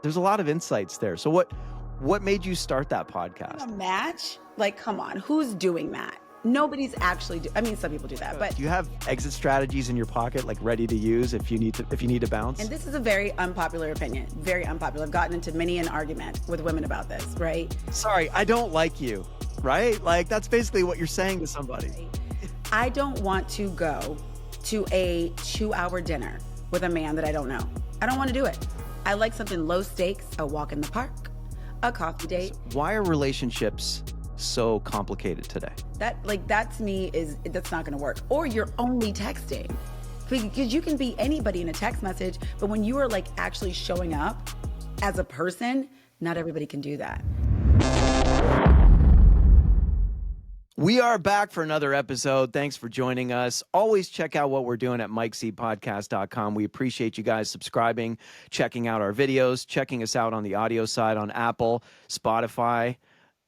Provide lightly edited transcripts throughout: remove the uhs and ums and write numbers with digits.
there's a lot of insights there. So what made you start that A podcast? match? Like, come on, who's doing that? Nobody's actually I mean, some people do that, but Do you have exit strategies in your pocket, like ready to use if you need to bounce? and this is a very unpopular opinion, very unpopular. I've gotten into many an argument with women about this, right? Sorry, I don't like you, right? Like that's basically what you're saying to somebody. I don't want to go to a 2-hour dinner with a man that I don't know. I don't want to do it. I like something low stakes, a walk in the park, a coffee date. Why are relationships so complicated today? That to me that's not going to work. Or you're only texting. Because you can be anybody in a text message, but when you are like actually showing up as a person, not everybody can do that. We are back for another episode. Thanks for joining us. Always check out what we're doing at mikecpodcast.com. We appreciate you guys subscribing, checking out our videos, checking us out on the audio side on Apple, Spotify.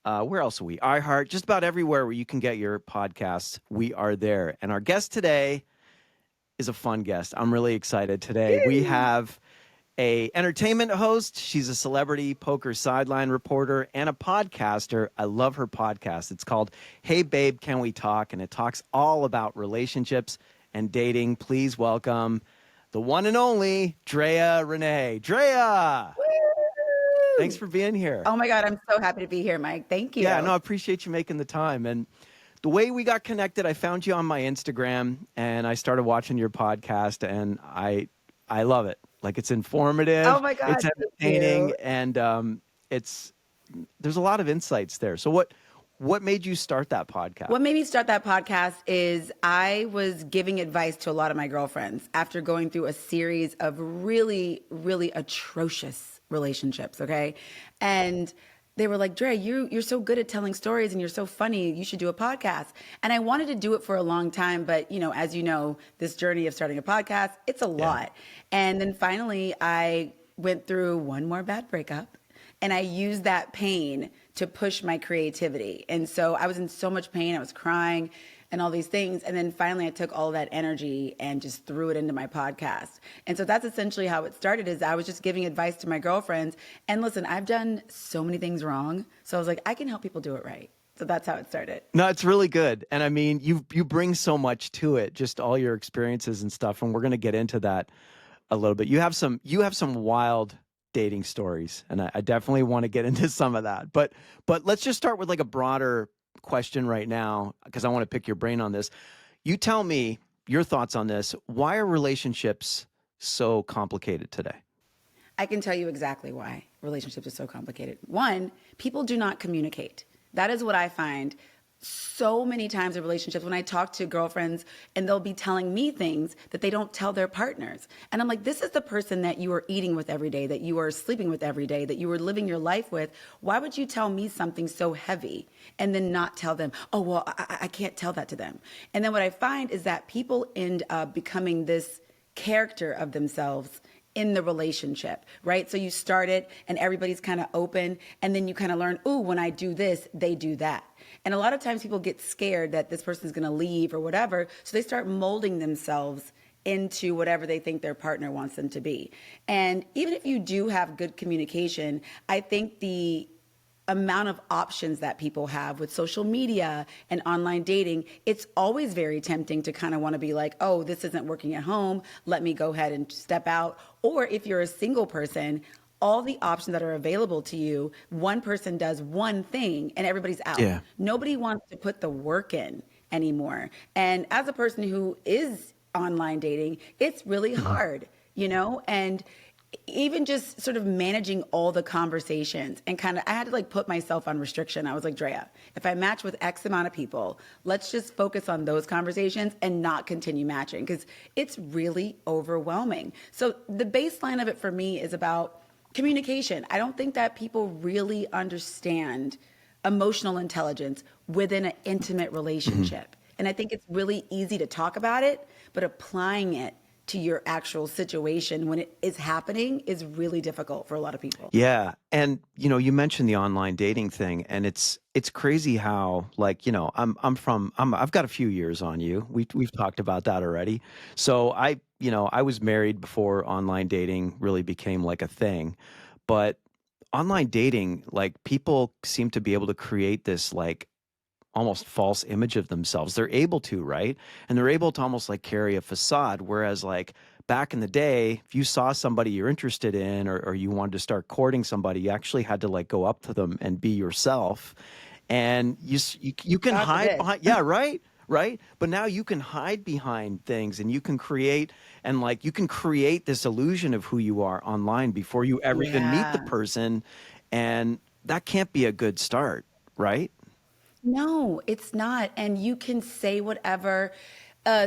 Where else are we? iHeart, just about everywhere where you can get your podcasts. We are there. And our guest today is a fun guest. I'm really excited today. We have a entertainment host. She's a celebrity poker sideline reporter and a podcaster. I love her podcast. It's called Hey Babe, Can We Talk? And it talks all about relationships and dating. Please welcome the one and only Drea Renee. Drea! Thanks for being here. Oh my God, I'm so happy to be here, Mike. Thank you. Yeah, no, I appreciate you making the time. And the way we got connected, I found you on my Instagram and I started watching your podcast and I love it. Like it's informative. Oh my God, it's entertaining, thank you. and there's a lot of insights there. So what made you start that podcast? What made me start that podcast is I was giving advice to a lot of my girlfriends after going through a series of really, really atrocious relationships, okay? And they were like, Drea, you're so good at telling stories and you're so funny. You should do a podcast. And I wanted to do it for a long time, but as you know, this journey of starting a podcast, it's a lot. And then finally, I went through one more bad breakup, and I used that pain to push my creativity. And so I was in so much pain. I was crying and all these things. And then finally I took all that energy and just threw it into my podcast. And so that's essentially how it started, is I was just giving advice to my girlfriends. And listen, I've done so many things wrong. So I was like, I can help people do it right. So that's how it started. No, it's really good. And I mean, you bring so much to it, just all your experiences and stuff. And we're going to get into that a little bit. You have some wild dating stories, and I definitely want to get into some of that. But let's just start with like a broader question right now, because I want to pick your brain on this. You tell me your thoughts on this. Why are relationships so complicated today? I can tell you exactly why relationships are so complicated. One, people do not communicate. That is what I find so many times in relationships when I talk to girlfriends and they'll be telling me things that they don't tell their partners. And I'm like, this is the person that you are eating with every day, that you are sleeping with every day, that you are living your life with. Why would you tell me something so heavy and then not tell them, oh, well, I can't tell that to them. And then what I find is that people end up becoming this character of themselves in the relationship, right? So you start it and everybody's kind of open, and then you kind of learn, ooh, when I do this, they do that. And a lot of times people get scared that this person's going to leave or whatever, so they start molding themselves into whatever they think their partner wants them to be. And even if you do have good communication, I think the amount of options that people have with social media and online dating, it's always very tempting to kind of want to be like, oh, this isn't working at home, let me go ahead and step out. Or if you're a single person, all the options that are available to you, one person does one thing and everybody's out. Yeah. Nobody wants to put the work in anymore. And as a person who is online dating, it's really hard, and even just sort of managing all the conversations and I had to like put myself on restriction. I was like, Drea, if I match with X amount of people, let's just focus on those conversations and not continue matching, because it's really overwhelming. So the baseline of it for me is about communication. I don't think that people really understand emotional intelligence within an intimate relationship. And I think it's really easy to talk about it, but applying it to your actual situation when it is happening is really difficult for a lot of people. Yeah. And, you mentioned the online dating thing, and it's crazy how, like, I've got a few years on you. We've talked about that already. So I was married before online dating really became like a thing. But online dating, like people seem to be able to create this like almost false image of themselves. They're able to, right? And they're able to almost like carry a facade. Whereas like back in the day, if you saw somebody you're interested in or you wanted to start courting somebody, you actually had to like go up to them and be yourself. And you can God hide forbid. behind, yeah, right. But now you can hide behind things and you can create and like you can create this illusion of who you are online before you ever even meet the Yeah. person. And that can't be a good start, right? No, it's not. And you can say whatever.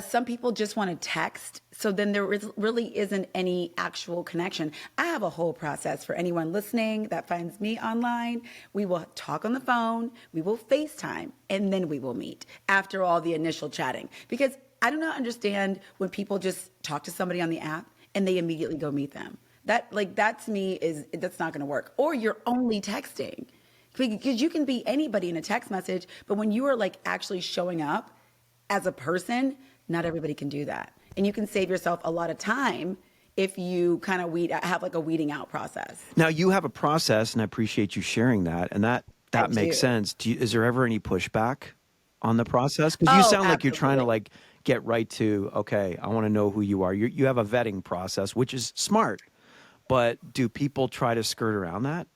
Some people just want to text. So then really isn't any actual connection. I have a whole process for anyone listening that finds me online. We will talk on the phone, we will FaceTime, and then we will meet after all the initial chatting. Because I do not understand when people just talk to somebody on the app and they immediately go meet them. That to me is that's not going to work. Or you're only texting. Because you can be anybody in a text message, but when you are like actually showing up as a person, not everybody can do that. And you can save yourself a lot of time if you kind of have like a weeding out process. Now you have a process, and I appreciate you sharing that, and I that makes do. sense. Is there ever any pushback on the process? Because you Oh, sound like you're trying to absolutely. like get right to, okay, I want to know who you are. You have a vetting process, which is smart, but do people try to skirt around that?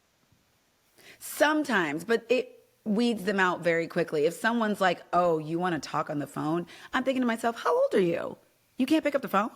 Sometimes, but it weeds them out very quickly. If someone's like, "Oh, you want to talk on the phone?" I'm thinking to myself, "How old are you? You can't pick up the phone?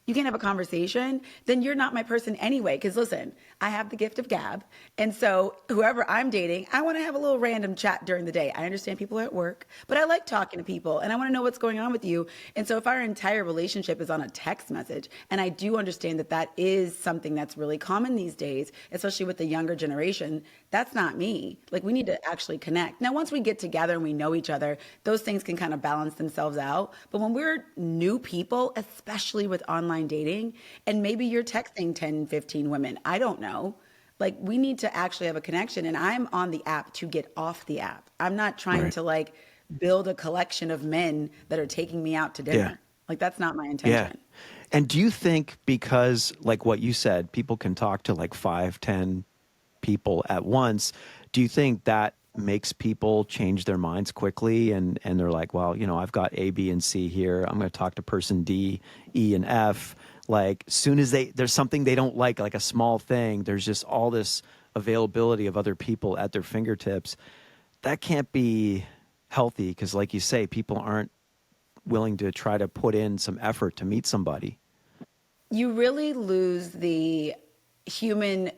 You can't have a conversation? Then you're not my person anyway." Because listen, I have the gift of gab. And so whoever I'm dating, I want to have a little random chat during the day. I understand people are at work, but I like talking to people and I want to know what's going on with you. And so if our entire relationship is on a text message, and I do understand that that is something that's really common these days, especially with the younger generation, that's not me. Like we need to actually connect. Now, once we get together and we know each other, those things can kind of balance themselves out. But when we're new people, especially with online dating, and maybe you're texting 10, 15 women, I don't know. Like we need to actually have a connection. And I'm on the app to get off the app. I'm not trying Right. to like build a collection of men that are taking me out to Yeah. dinner. Like that's not my Yeah. intention. And do you think because, like what you said, people can talk to like 5, 10 people at once, do you think that makes people change their minds quickly and they're like, well, I've got A, B, and C here. I'm going to talk to person D, E, and F. Like, soon as there's something they don't like a small thing, there's just all this availability of other people at their fingertips. That can't be healthy because, like you say, people aren't willing to try to put in some effort to meet somebody. You really lose the human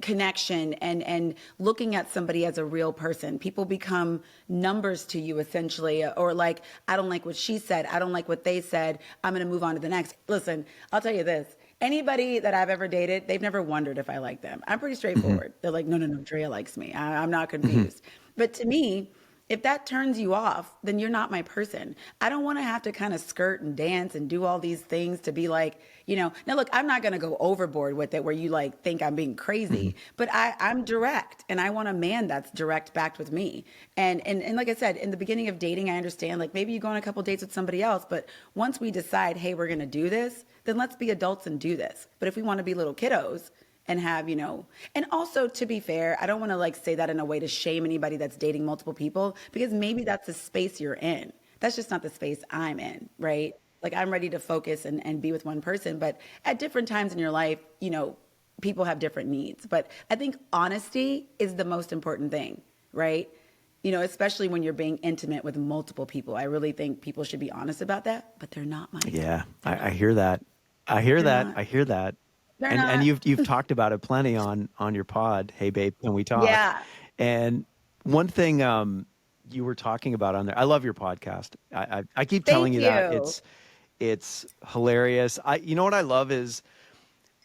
connection and looking at somebody as a real person. People become numbers to you essentially, or like, I don't like what she said, I don't like what they said, I'm going to move on to the next. Listen, I'll tell you this, anybody that I've ever dated, they've never wondered if I like them. I'm pretty Hmm. straightforward. They're like, no, no, no, Drea likes me. I'm not Hmm. confused. But to me, if that turns you off, then you're not my person. I don't want to have to kind of skirt and dance and do all these things to be like, now look, I'm not going to go overboard with it where you like think I'm being Hmm. crazy, but I'm direct and I want a man that's direct back with me. And like I said, in the beginning of dating, I understand like maybe you go on a couple dates with somebody else, but once we decide, hey, we're going to do this, then let's be adults and do this. But if we want to be little kiddos, and have, and also to be fair, I don't want to like say that in a way to shame anybody that's dating multiple people because maybe that's the space you're in. That's just not the space I'm in, right? Like I'm ready to focus and be with one person, but at different times in your life, people have different needs. But I think honesty is the most important thing, right? Especially when you're being intimate with multiple people. I really think people should be honest about that, but they're not, Mike. Yeah, They're I not. hear that. I hear They're that. not. I hear that. They're And not. you've talked about it plenty on your pod. Hey babe, can we talk? Yeah. And one thing you were talking about on there, I love your podcast. I keep telling Thank you that you. it's hilarious. You know what I love is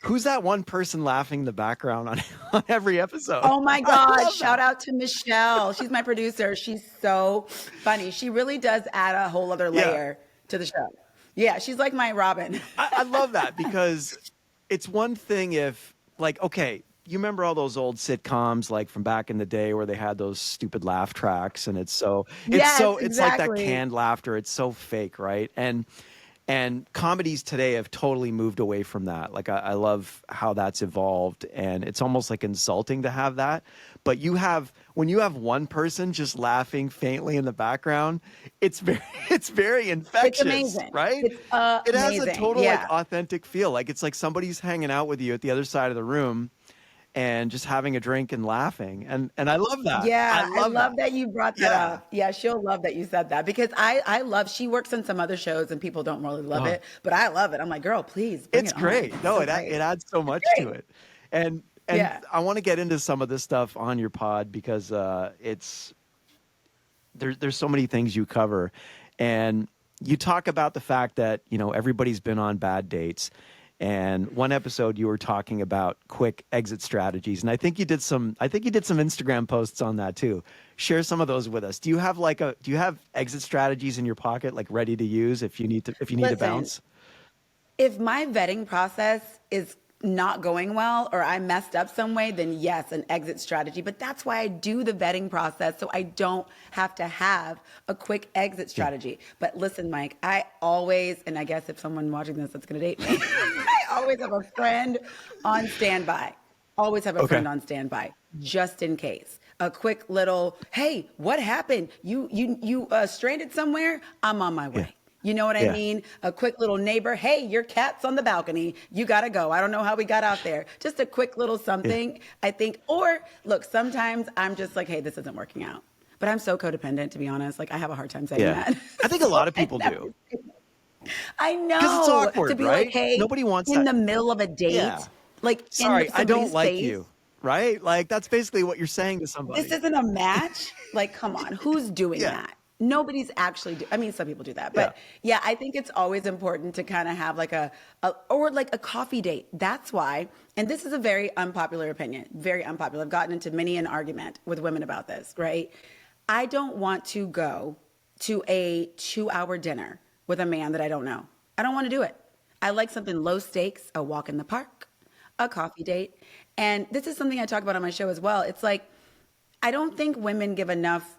who's that one person laughing in the background on on every episode? Oh my I God. love Shout that. out to Michelle. She's my producer. She's so funny. She really does add a whole other Yeah. layer to the show. Yeah, she's like my Robin. I love that because it's one thing if like, okay, you remember all those old sitcoms like from back in the day where they had those stupid laugh tracks and Yes, it's like that exactly. canned laughter. It's so fake, right? And And comedies today have totally moved away from that. Like I love how that's evolved, and it's almost like insulting to have that. But when you have one person just laughing faintly in the background, it's very it's very It's infectious, amazing. right? It's It has a amazing. total like Yeah. authentic feel. Like it's like somebody's hanging out with you at the other side of the room and just having a drink and laughing. And I love that. I Yeah, I love love that. that you brought that Yeah. up. Yeah, she'll love that you said that because I love, she works on some other shows and people don't really love Uh, it, but I love it. I'm like, girl, please bring it's it on. great. It's No, so it great. adds so It's much to great. it. And Yeah. I want to get into some of this stuff on your pod because it's there's so many things you cover, and you talk about the fact that everybody's been on bad dates. And one episode you were talking about quick exit strategies, and I think you did some Instagram posts on that too. Share some of those with us. Do you have exit strategies in your pocket, like ready to use if you need to Listen, bounce? if my vetting process is not going well or I messed up some way, then yes, an exit strategy. But that's why I do the vetting process so I don't have to have a quick exit Yeah. strategy. But listen, Mike, I always, and I guess if someone watching this that's going to date me, I always have a friend on standby. Always have a Okay. friend on standby just in case. A quick little, hey, what happened? You stranded somewhere? I'm on my Yeah. way. You know what I Yeah. mean? A quick little neighbor, hey, your cat's on the balcony. You got to go. I don't know how we got out there. Just a quick little Yeah. something, I think. Or look, sometimes I'm just like, hey, this isn't working out. But I'm so codependent, to be honest. Like, I have a hard time saying Yeah. that. I think a So lot of I people never do I because it's know to awkward, be like, right? hey, Nobody wants in that. the middle of a Yeah. date, like in Sorry, I don't somebody's like face, you, right? Like that's basically what you're saying to this somebody. isn't a match. Like, come on, who's doing Yeah. that? Nobody's actually I mean, some people do that, Yeah. but yeah, I think it's always important to kind of have like or like a coffee date. That's why, and this is a very unpopular opinion, very unpopular. I've gotten into many an argument with women about this, right? I don't want to go to a 2-hour dinner with a man that I don't know. I don't want to do it. I like something low stakes, a walk in the park, a coffee date. And this is something I talk about on my show as well. It's like, I don't think women give enough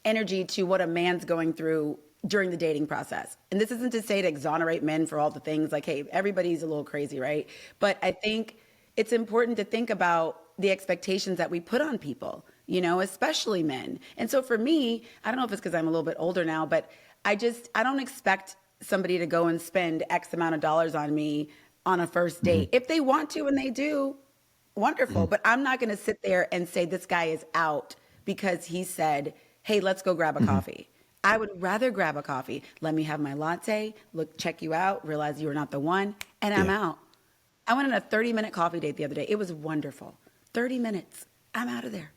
energy to what a man's going through during the dating process. And this isn't to say to exonerate men for all the things like, hey, everybody's a little crazy, right? But I think it's important to think about the expectations that we put on people, especially men. And so for me, I don't know if it's because I'm a little bit older now, but I don't expect somebody to go and spend X amount of dollars on me on a first Hmm. date. If they want to and they do, wonderful. But I'm not going to sit there and say this guy is out because he said, hey, let's go grab a Hmm. coffee. I would rather grab a coffee. Let me have my latte, check you out, realize you are not the one, and I'm Yeah. out. I went on a 30-minute coffee date the other day. It was wonderful. 30 minutes. I'm out of there.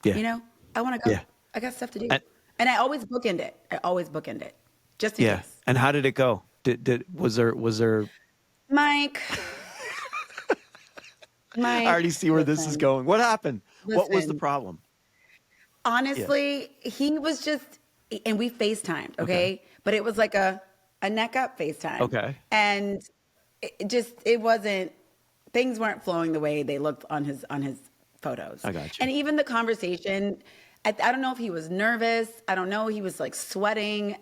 Yeah. I want to go. Yeah. I got stuff to do. And, And I always bookend it. Just in yeah. case. And how did it go? Did was there? Mike, I already see where this is listen, going. What happened? What was the listen. problem? Yeah. Honestly, he was just, and we FaceTimed, Okay. okay? But it was like a neck up FaceTime. Okay. And it wasn't, things weren't flowing the way they looked on his photos. I got you. And even the conversation, I don't know if he was nervous. I don't know. He was like sweating.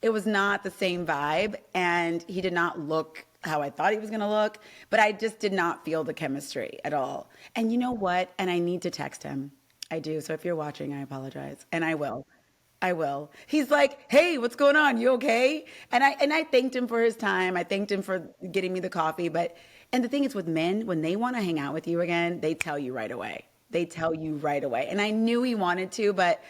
It was not the same vibe. And he did not look how I thought he was going to look. But I just did not feel the chemistry at all. And you know what? And I need to text him. I do. So if you're watching, I apologize. And I will. I will. He's like, hey, what's going on? You okay? And I thanked him for his time. I thanked him for getting me the coffee. And the thing is with men, when they want to hang out with you again, they tell you right away. And I knew he wanted to, but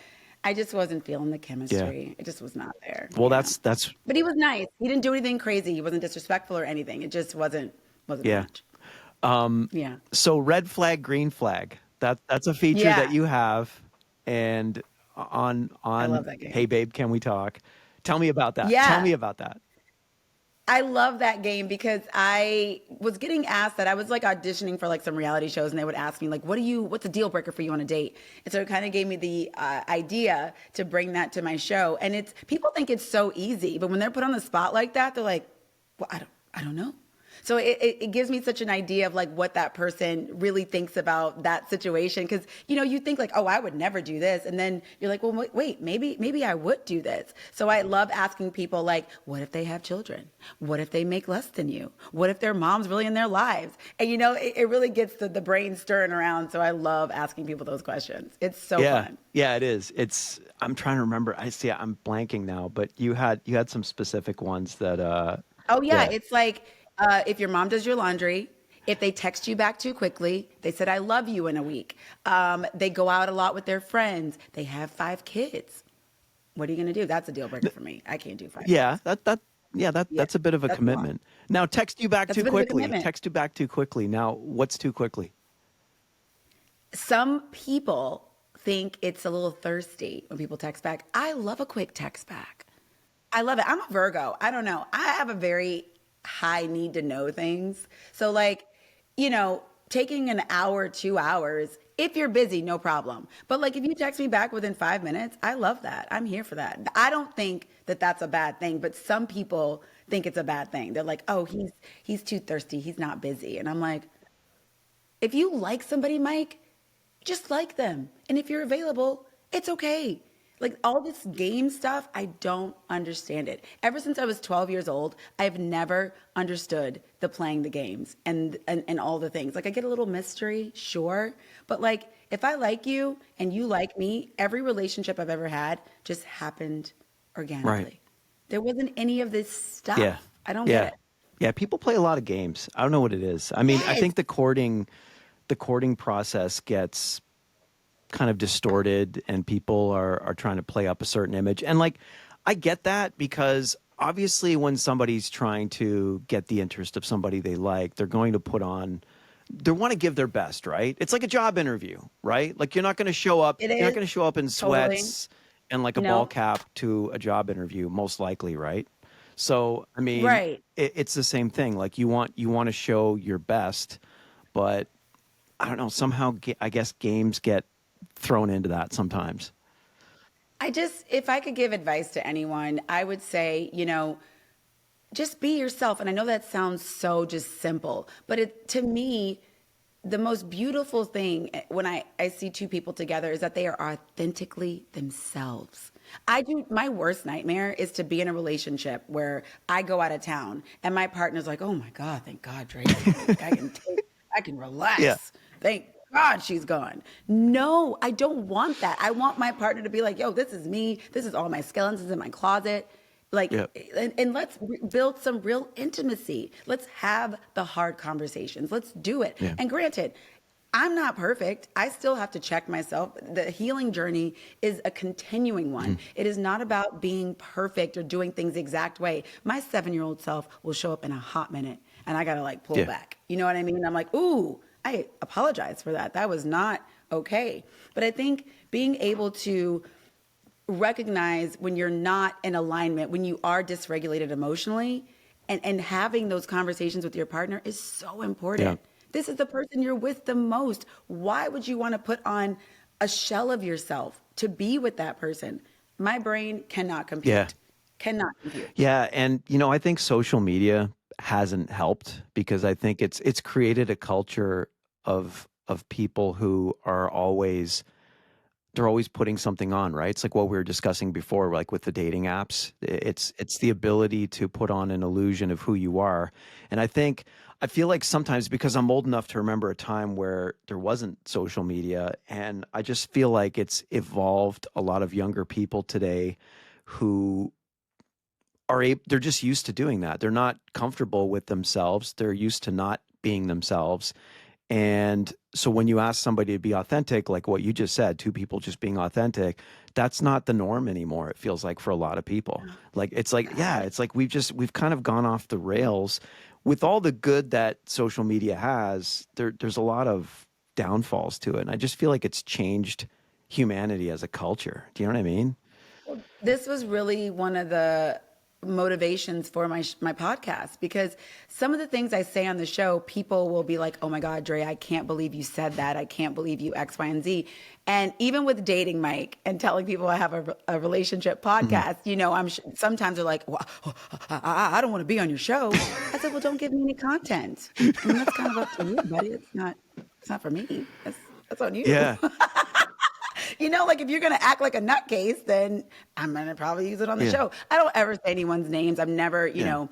I just wasn't feeling the chemistry. It just was not there. Well, Yeah. that's But he was nice. He didn't do anything crazy. He wasn't disrespectful or anything. It just wasn't yeah. much. Yeah. So red flag, green flag. That's a feature Yeah. that you have, and on I love that game. Hey Babe, Can We Talk? Tell me about that. Yeah. Tell me about that. I love that game because I was getting asked that. I was like auditioning for like some reality shows and they would ask me like, what's a deal breaker for you on a date? And so it kind of gave me the idea to bring that to my show. And people think it's so easy, but when they're put on the spot like that, they're like, well, I don't know. So it gives me such an idea of like what that person really thinks about that situation. Cause you think like, oh, I would never do this. And then you're like, well, wait, maybe I would do this. So I love asking people like, what if they have children? What if they make less than you? What if their mom's really in their lives? And it really gets the brain stirring around. So I love asking people those questions. It's so Yeah. fun. Yeah, it is. I'm trying to remember. I see I'm blanking now, but you had some specific ones that Oh yeah, yeah. it's like if your mom does your laundry, if they text you back too quickly, they said I love you in a week. They go out a lot with their friends. They have 5 kids. What are you gonna do? That's a deal breaker for me. I can't do 5 kids. Yeah, Yeah, that's a bit of a that's a lot. commitment. Now text you back That's a too bit of a quickly. commitment. Text you back too quickly. Now, what's too quickly? Some people think it's a little thirsty when people text back. I love a quick text back. I love it. I'm a Virgo. I don't know. I have a very high need to know things. So, like, taking an hour, 2 hours, if you're busy, no problem. But, like, if you text me back within 5 minutes, I love that. I'm here for that. I don't think that that's a bad thing, but some people think it's a bad thing. They're like, oh, he's too thirsty. He's not busy. And I'm like, if you like somebody, Mike, just like them. And if you're available, it's okay. Like all this game stuff, I don't understand it. Ever since I was 12 years old, I've never understood the playing the games and all the things. Like I get a little mystery, sure. But like if I like you and you like me, every relationship I've ever had just happened Right. organically. There wasn't any of this Yeah. stuff. I don't get Yeah. it. Yeah, people play a lot of games. I don't know what it is. I mean, I Yes, think the courting process gets kind of distorted and people are trying to play up a certain image. And like I get that because obviously when somebody's trying to get the interest of somebody they like, they're going to put on they want to give their best, right? It's like a job interview, right? Like it you're not is. going to show up in Totally. sweats and like a ball No. cap to a job interview most likely, right? So, I mean, Right. it's the same thing. Like you want to show your best, but I don't know, somehow I guess games get thrown into that sometimes. If I could give advice to anyone, I would say, just be yourself. And I know that sounds so just simple, but to me, the most beautiful thing when I see two people together is that they are authentically themselves. My worst nightmare is to be in a relationship where I go out of town and my partner's like, oh my God, thank God Drea's gone. Like I can Yeah. relax. Thank God she's gone. No, I don't want that. I want my partner to be like, yo, this is me. This is all my skeletons in my closet. Like, Yeah. and let's build some real intimacy. Let's have the hard conversations. Let's do it. Yeah. And granted, I'm not perfect. I still have to check myself. The healing journey is a continuing one. It is not about being perfect or doing things the exact way. My 7-year-old self will show up in a hot minute and I got to like pull Yeah. back. You know what I mean? I'm like, ooh, I apologize for that. That was not okay. But I think being able to recognize when you're not in alignment, when you are dysregulated emotionally, and having those conversations with your partner is so Yeah. important. This is the person you're with the most. Why would you want to put on a shell of yourself to be with that person? My brain cannot Yeah. compute. Cannot compute. Yeah, and I think social media hasn't helped because I think it's created a culture of people who are always they're always putting something on, right? It's like what we were discussing before, like with the dating apps. It's the ability to put on an illusion of who you are. And I feel like sometimes because I'm old enough to remember a time where there wasn't social media, and I just feel like it's evolved a lot of younger people today who they're just used to doing that. They're not comfortable with themselves. They're used to not being themselves. And so when you ask somebody to be authentic, like what you just said, two people just being authentic, that's not the norm anymore. It feels like for a lot of people. Like it's like, yeah, God. it's like we've kind of gone off the rails with all the good that social media has. There's a lot of downfalls to it. And I just feel like it's changed humanity as a culture. Do you know what I mean? This was really one of the motivations for my podcast, because some of the things I say on the show, people will be like, oh my God, Drea, I can't believe you said that. I can't believe you X, Y, and Z. And even with dating Mike and telling people I have a relationship podcast, you know, sometimes they're like, well, I don't want to be on your show. I said, well, don't give me any content. I mean, that's kind of up to you, buddy. It's not for me. That's on you. Yeah. You know, like if you're going to act like a nutcase, then I'm going to probably use it on the show. I don't ever say anyone's names. I'm never, you know,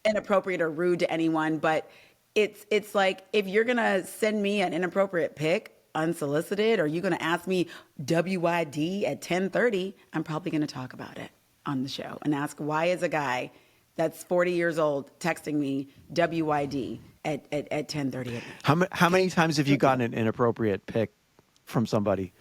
inappropriate or rude to anyone. But it's like, if you're going to send me an inappropriate pic unsolicited, or you're going to ask me WYD at 10:30, I'm probably going to talk about it on the show and ask, why is a guy that's 40 years old texting me WYD at 10:30 at night? How many times have you gotten an inappropriate pic from somebody?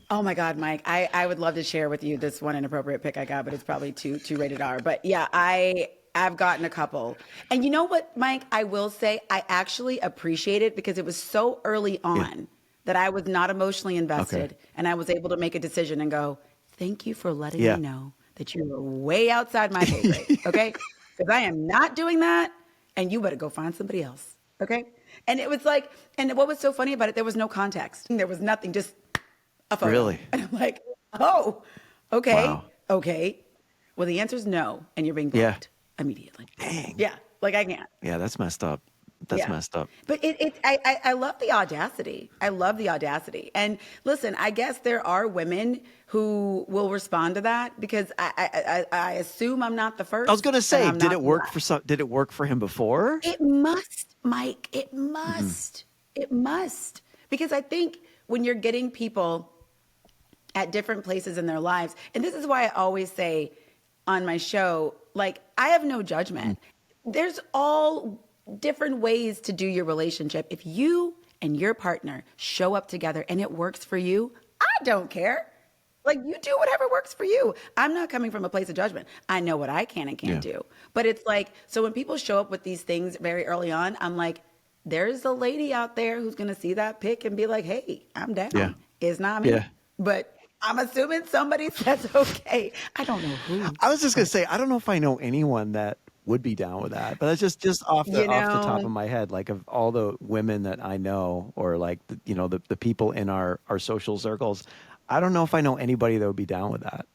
Oh my God, Mike, I would love to share with you this one inappropriate pic I got, but it's probably too rated R. But yeah, I've gotten a couple. And you know what, Mike, I will say I actually appreciate it, because it was so early on that I was not emotionally invested, and I was able to make a decision and go, thank you for letting me know that you were way outside my pay grade, okay? Because I am not doing that, and you better go find somebody else, okay? And it was like, and what was so funny about it, there was no context. There was nothing, just a photo. Really? And I'm like, oh, okay, Wow. okay. Well, the answer is no, and you're being blocked immediately. Dang. Yeah, like I can't. Yeah, that's messed up. That's messed up. But I love the audacity. I love the audacity. And listen, I guess there are women who will respond to that, because I assume I'm not the first. I was going to say, and I'm did not it work did it work for him before? It must, Mike. It must. It must. Because I think when you're getting people at different places in their lives, and this is why I always say on my show, like, I have no judgment. There's all different ways to do your relationship. If you and your partner show up together and it works for you, I don't care. Like, you do whatever works for you. I'm not coming from a place of judgment. I know what I can and can't do. But it's like, so when people show up with these things very early on, I'm like, there's a lady out there who's going to see that pic and be like, hey, I'm down. Yeah. It's not me. Yeah. But I'm assuming somebody says okay. I don't know who. I was just going to say, I don't know if I know anyone that would be down with that, but that's just off the top of my head. Like, of all the women that I know, or like, the people in our social circles, I don't know if I know anybody that would be down with that.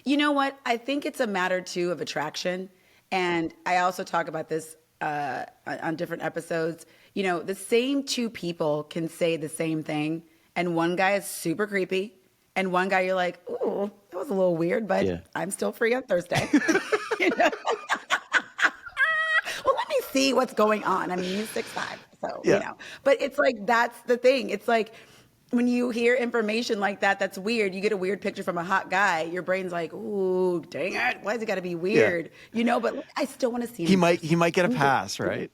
You know what? I think it's a matter too of attraction. And I also talk about this on different episodes. You know, the same two people can say the same thing, and one guy is super creepy, and one guy you're like, ooh, that was a little weird, but I'm still free on Thursday. You know? Well, let me see what's going on. I mean, he's 6'5", so, you know. But it's like, that's the thing. It's like, when you hear information like that, that's weird. You get a weird picture from a hot guy. Your brain's like, ooh, dang it. Why's it got to be weird? You know, but I still want to see him. He might get a pass, right?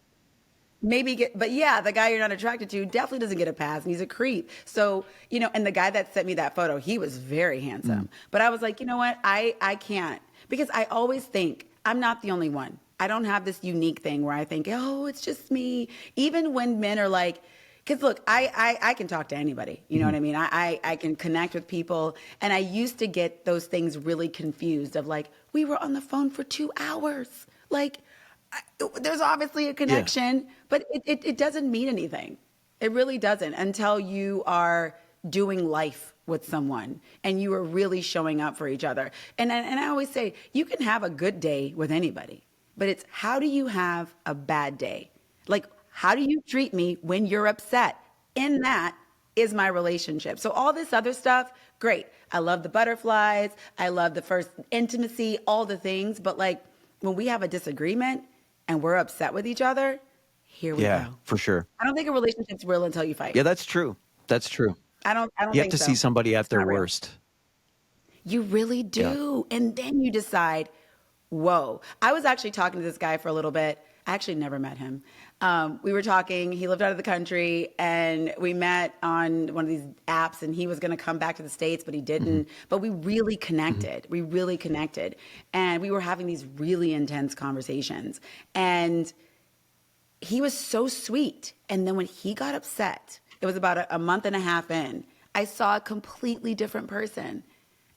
Maybe but yeah, the guy you're not attracted to definitely doesn't get a pass, and he's a creep. So, you know, and the guy that sent me that photo, he was very handsome. But I was like, you know what? I can't, because I always think I'm not the only one. I don't have this unique thing where I think, oh, it's just me. Even when men are like, because look, I can talk to anybody. You know what I mean? I can connect with people. And I used to get those things really confused of like, we were on the phone for 2 hours. Like, there's obviously a connection, but it doesn't mean anything. It really doesn't, until you are doing life with someone and you are really showing up for each other. And I always say, you can have a good day with anybody, but it's, how do you have a bad day? Like, how do you treat me when you're upset? In that is my relationship. So all this other stuff, great. I love the butterflies. I love the first intimacy, all the things. But like, when we have a disagreement and we're upset with each other, here we go. Yeah, for sure. I don't think a relationship's real until you fight. Yeah, that's true. That's true. I don't You think have to so. see somebody at It's their not real. worst. You really do. And then you decide, whoa. I was actually talking to this guy for a little bit. I actually never met him. We were talking, he lived out of the country, and we met on one of these apps, and he was going to come back to the States, but he didn't. But we really connected. We really connected. And we were having these really intense conversations. And he was so sweet. And then when he got upset, it was about a month and a half in, I saw a completely different person.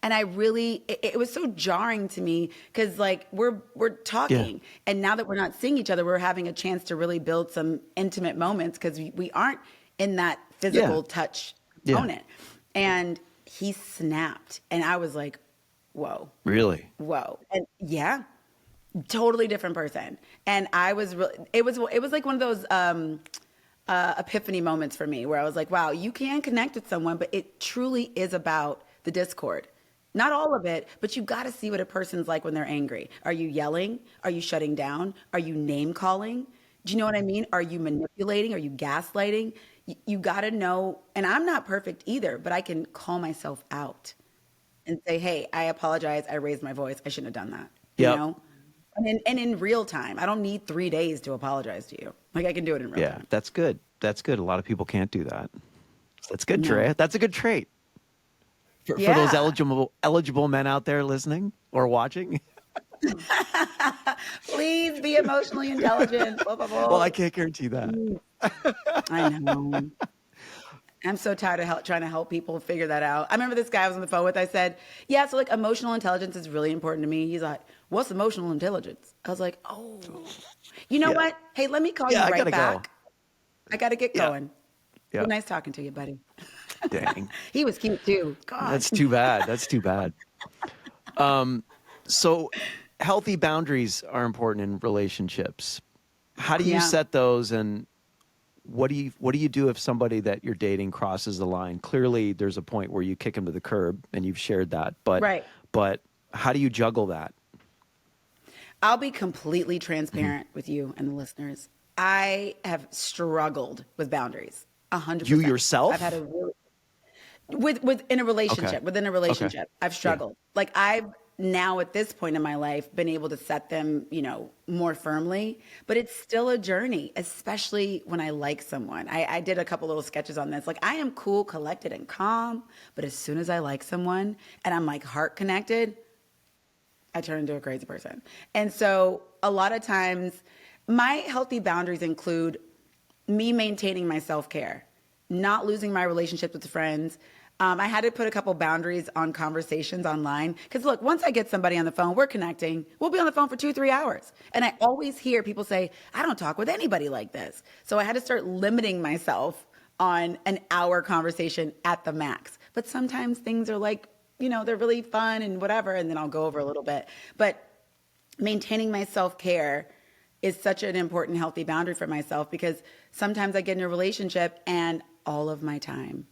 And I really, it was so jarring to me because like we're talking, and now that we're not seeing each other, we're having a chance to really build some intimate moments because we aren't in that physical touch component. And he snapped, and I was like, whoa. Really? Whoa. And yeah, totally different person. And I was really, it was like one of those epiphany moments for me where I was like, wow, you can connect with someone, but it truly is about the discord. Not all of it, but you got to see what a person's like when they're angry. Are you yelling? Are you shutting down? Are you name calling? Do you know what I mean? Are you manipulating? Are you gaslighting? You got to know. And I'm not perfect either, but I can call myself out and say, hey, I apologize. I raised my voice. I shouldn't have done that. You know? And in real time. I don't need 3 days to apologize to you. Like I can do it in real time. That's good. That's good. A lot of people can't do that. That's good, No. Drea. That's a good trait. For those eligible men out there listening or watching. Please be emotionally intelligent. Blah, blah, blah. Well, I can't guarantee that. I know. I'm so tired of trying to help people figure that out. I remember this guy I was on the phone with. I said, yeah, so like emotional intelligence is really important to me. He's like, what's emotional intelligence? I was like, oh, you know what? Hey, let me call you right back. Go. I got to get going. Well, nice talking to you, buddy. Dang. He was cute too. God. That's too bad. That's too bad. So healthy boundaries are important in relationships. How do you set those, and what do you do if somebody that you're dating crosses the line? Clearly there's a point where you kick them to the curb, and you've shared that, but how do you juggle that? I'll be completely transparent with you and the listeners. I have struggled with boundaries 100%. You yourself? I've had a really, within a relationship, I've struggled. Like I've now at this point in my life been able to set them, more firmly, but it's still a journey, especially when I like someone. I did a couple little sketches on this. Like I am cool, collected, and calm, but as soon as I like someone and I'm like heart connected, I turn into a crazy person. And so a lot of times my healthy boundaries include me maintaining my self-care, not losing my relationships with friends. I had to put a couple boundaries on conversations online. Because look, once I get somebody on the phone, we're connecting. We'll be on the phone for 2-3 hours. And I always hear people say, I don't talk with anybody like this. So I had to start limiting myself on an hour conversation at the max. But sometimes things are like, they're really fun and whatever. And then I'll go over a little bit. But maintaining my self-care is such an important, healthy boundary for myself, because sometimes I get in a relationship and all of my time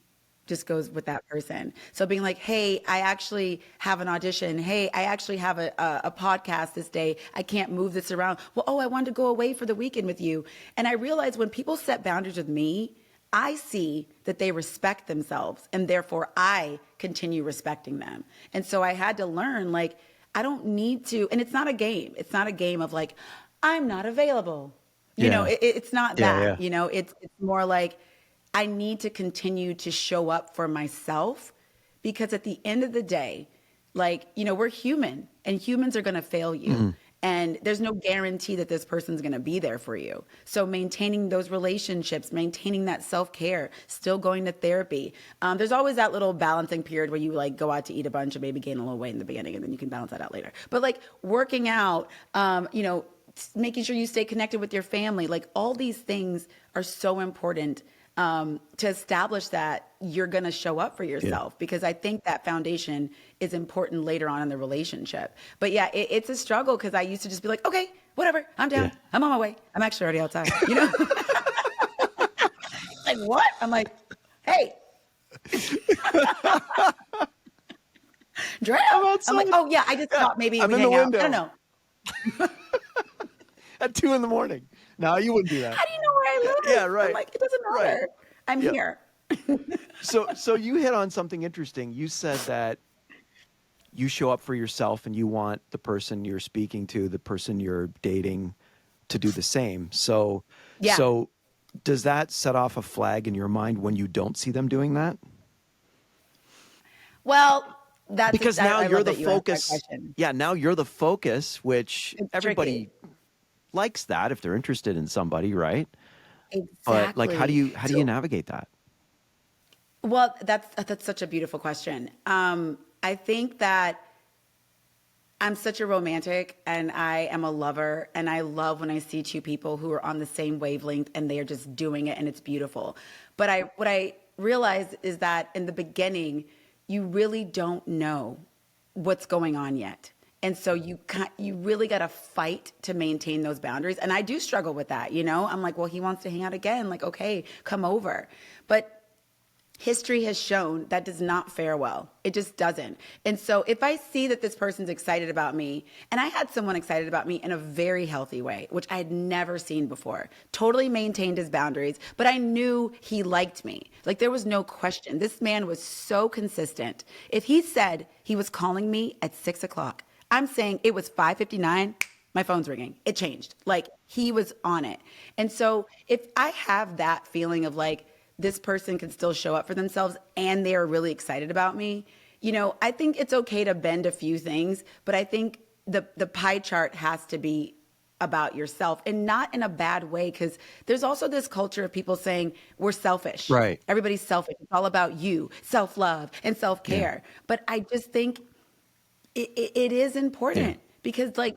just goes with that person. So being like, hey, I actually have an audition. Hey, I actually have a podcast this day. I can't move this around. Well, I wanted to go away for the weekend with you. And I realized when people set boundaries with me, I see that they respect themselves, and therefore I continue respecting them. And so I had to learn, like, I don't need to, and it's not a game. It's not a game of like, I'm not available. It's not that, it's more like I need to continue to show up for myself, because at the end of the day, like, we're human, and humans are going to fail you. Mm-hmm. And there's no guarantee that this person's going to be there for you. So maintaining those relationships, maintaining that self-care, still going to therapy. There's always that little balancing period where you like go out to eat a bunch and maybe gain a little weight in the beginning, and then you can balance that out later. But like working out, making sure you stay connected with your family, like all these things are so important to establish that you're going to show up for yourself, because I think that foundation is important later on in the relationship. But yeah, it's a struggle, because I used to just be like, okay, whatever, I'm down. I'm on my way. I'm actually already outside, Like what? I'm like, hey. Drea. I'm like, oh yeah, I just thought maybe we hang out. I don't know. At 2 a.m. No, you wouldn't do that. How do you know where I live? Yeah, right. I'm like, it doesn't matter. Right. I'm here. So you hit on something interesting. You said that you show up for yourself, and you want the person you're speaking to, the person you're dating, to do the same. So does that set off a flag in your mind when you don't see them doing that? Well, that's because now you're the focus. Yeah, now you're the focus, which everybody likes that if they're interested in somebody, right? Exactly. But like, how do you navigate that? Well, that's such a beautiful question. I think that I'm such a romantic and I am a lover, and I love when I see two people who are on the same wavelength and they are just doing it and it's beautiful. But what I realized is that in the beginning, you really don't know what's going on yet. And so you really got to fight to maintain those boundaries. And I do struggle with that, you know? I'm like, well, he wants to hang out again. Like, okay, come over. But history has shown that does not fare well. It just doesn't. And so if I see that this person's excited about me, and I had someone excited about me in a very healthy way, which I had never seen before, totally maintained his boundaries, but I knew he liked me. Like, there was no question. This man was so consistent. If he said he was calling me at 6 o'clock, I'm saying it was 5:59, my phone's ringing. It changed. Like, he was on it. And so if I have that feeling of like, this person can still show up for themselves and they are really excited about me, you know, I think it's okay to bend a few things, but I think the pie chart has to be about yourself, and not in a bad way, because there's also this culture of people saying we're selfish. Right. Everybody's selfish. It's all about you, self-love and self-care. Yeah. But I just think it is important. Yeah. Because like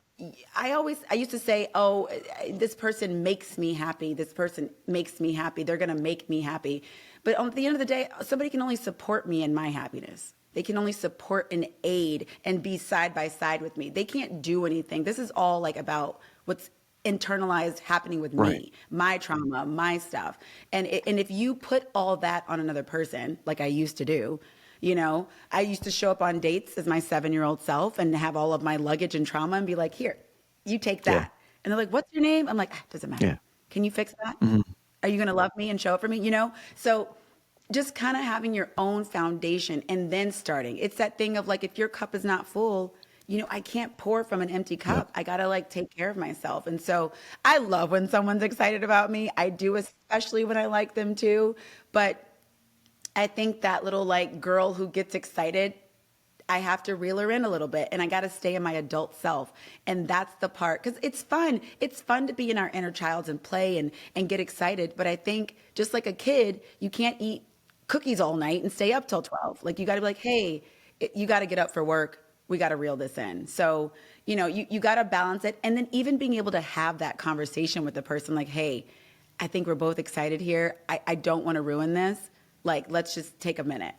I used to say, oh, this person makes me happy. This person makes me happy. They're going to make me happy. But at the end of the day, somebody can only support me in my happiness. They can only support and aid and be side by side with me. They can't do anything. This is all like about what's internalized happening with Right. me, my trauma, my stuff. And if you put all that on another person, like I used to do, you know, I used to show up on dates as my 7-year-old self and have all of my luggage and trauma and be like, here, you take that. Yeah. And they're like, what's your name? I'm like, doesn't matter. Yeah. Can you fix that? Mhm. Are you going to love me and show up for me? You know? So just kind of having your own foundation and then starting. It's that thing of like, if your cup is not full, you know, I can't pour from an empty cup. Yep. I got to like take care of myself. And so I love when someone's excited about me. I do, especially when I like them too. But I think that little like girl who gets excited, I have to reel her in a little bit, and I got to stay in my adult self. And that's the part, because it's fun. It's fun to be in our inner childs and play and get excited. But I think just like a kid, you can't eat cookies all night and stay up till 12. Like, you got to be like, hey, you got to get up for work. We got to reel this in. So, you know, you got to balance it. And then even being able to have that conversation with the person, like, hey, I think we're both excited here. I don't want to ruin this. Like, let's just take a minute.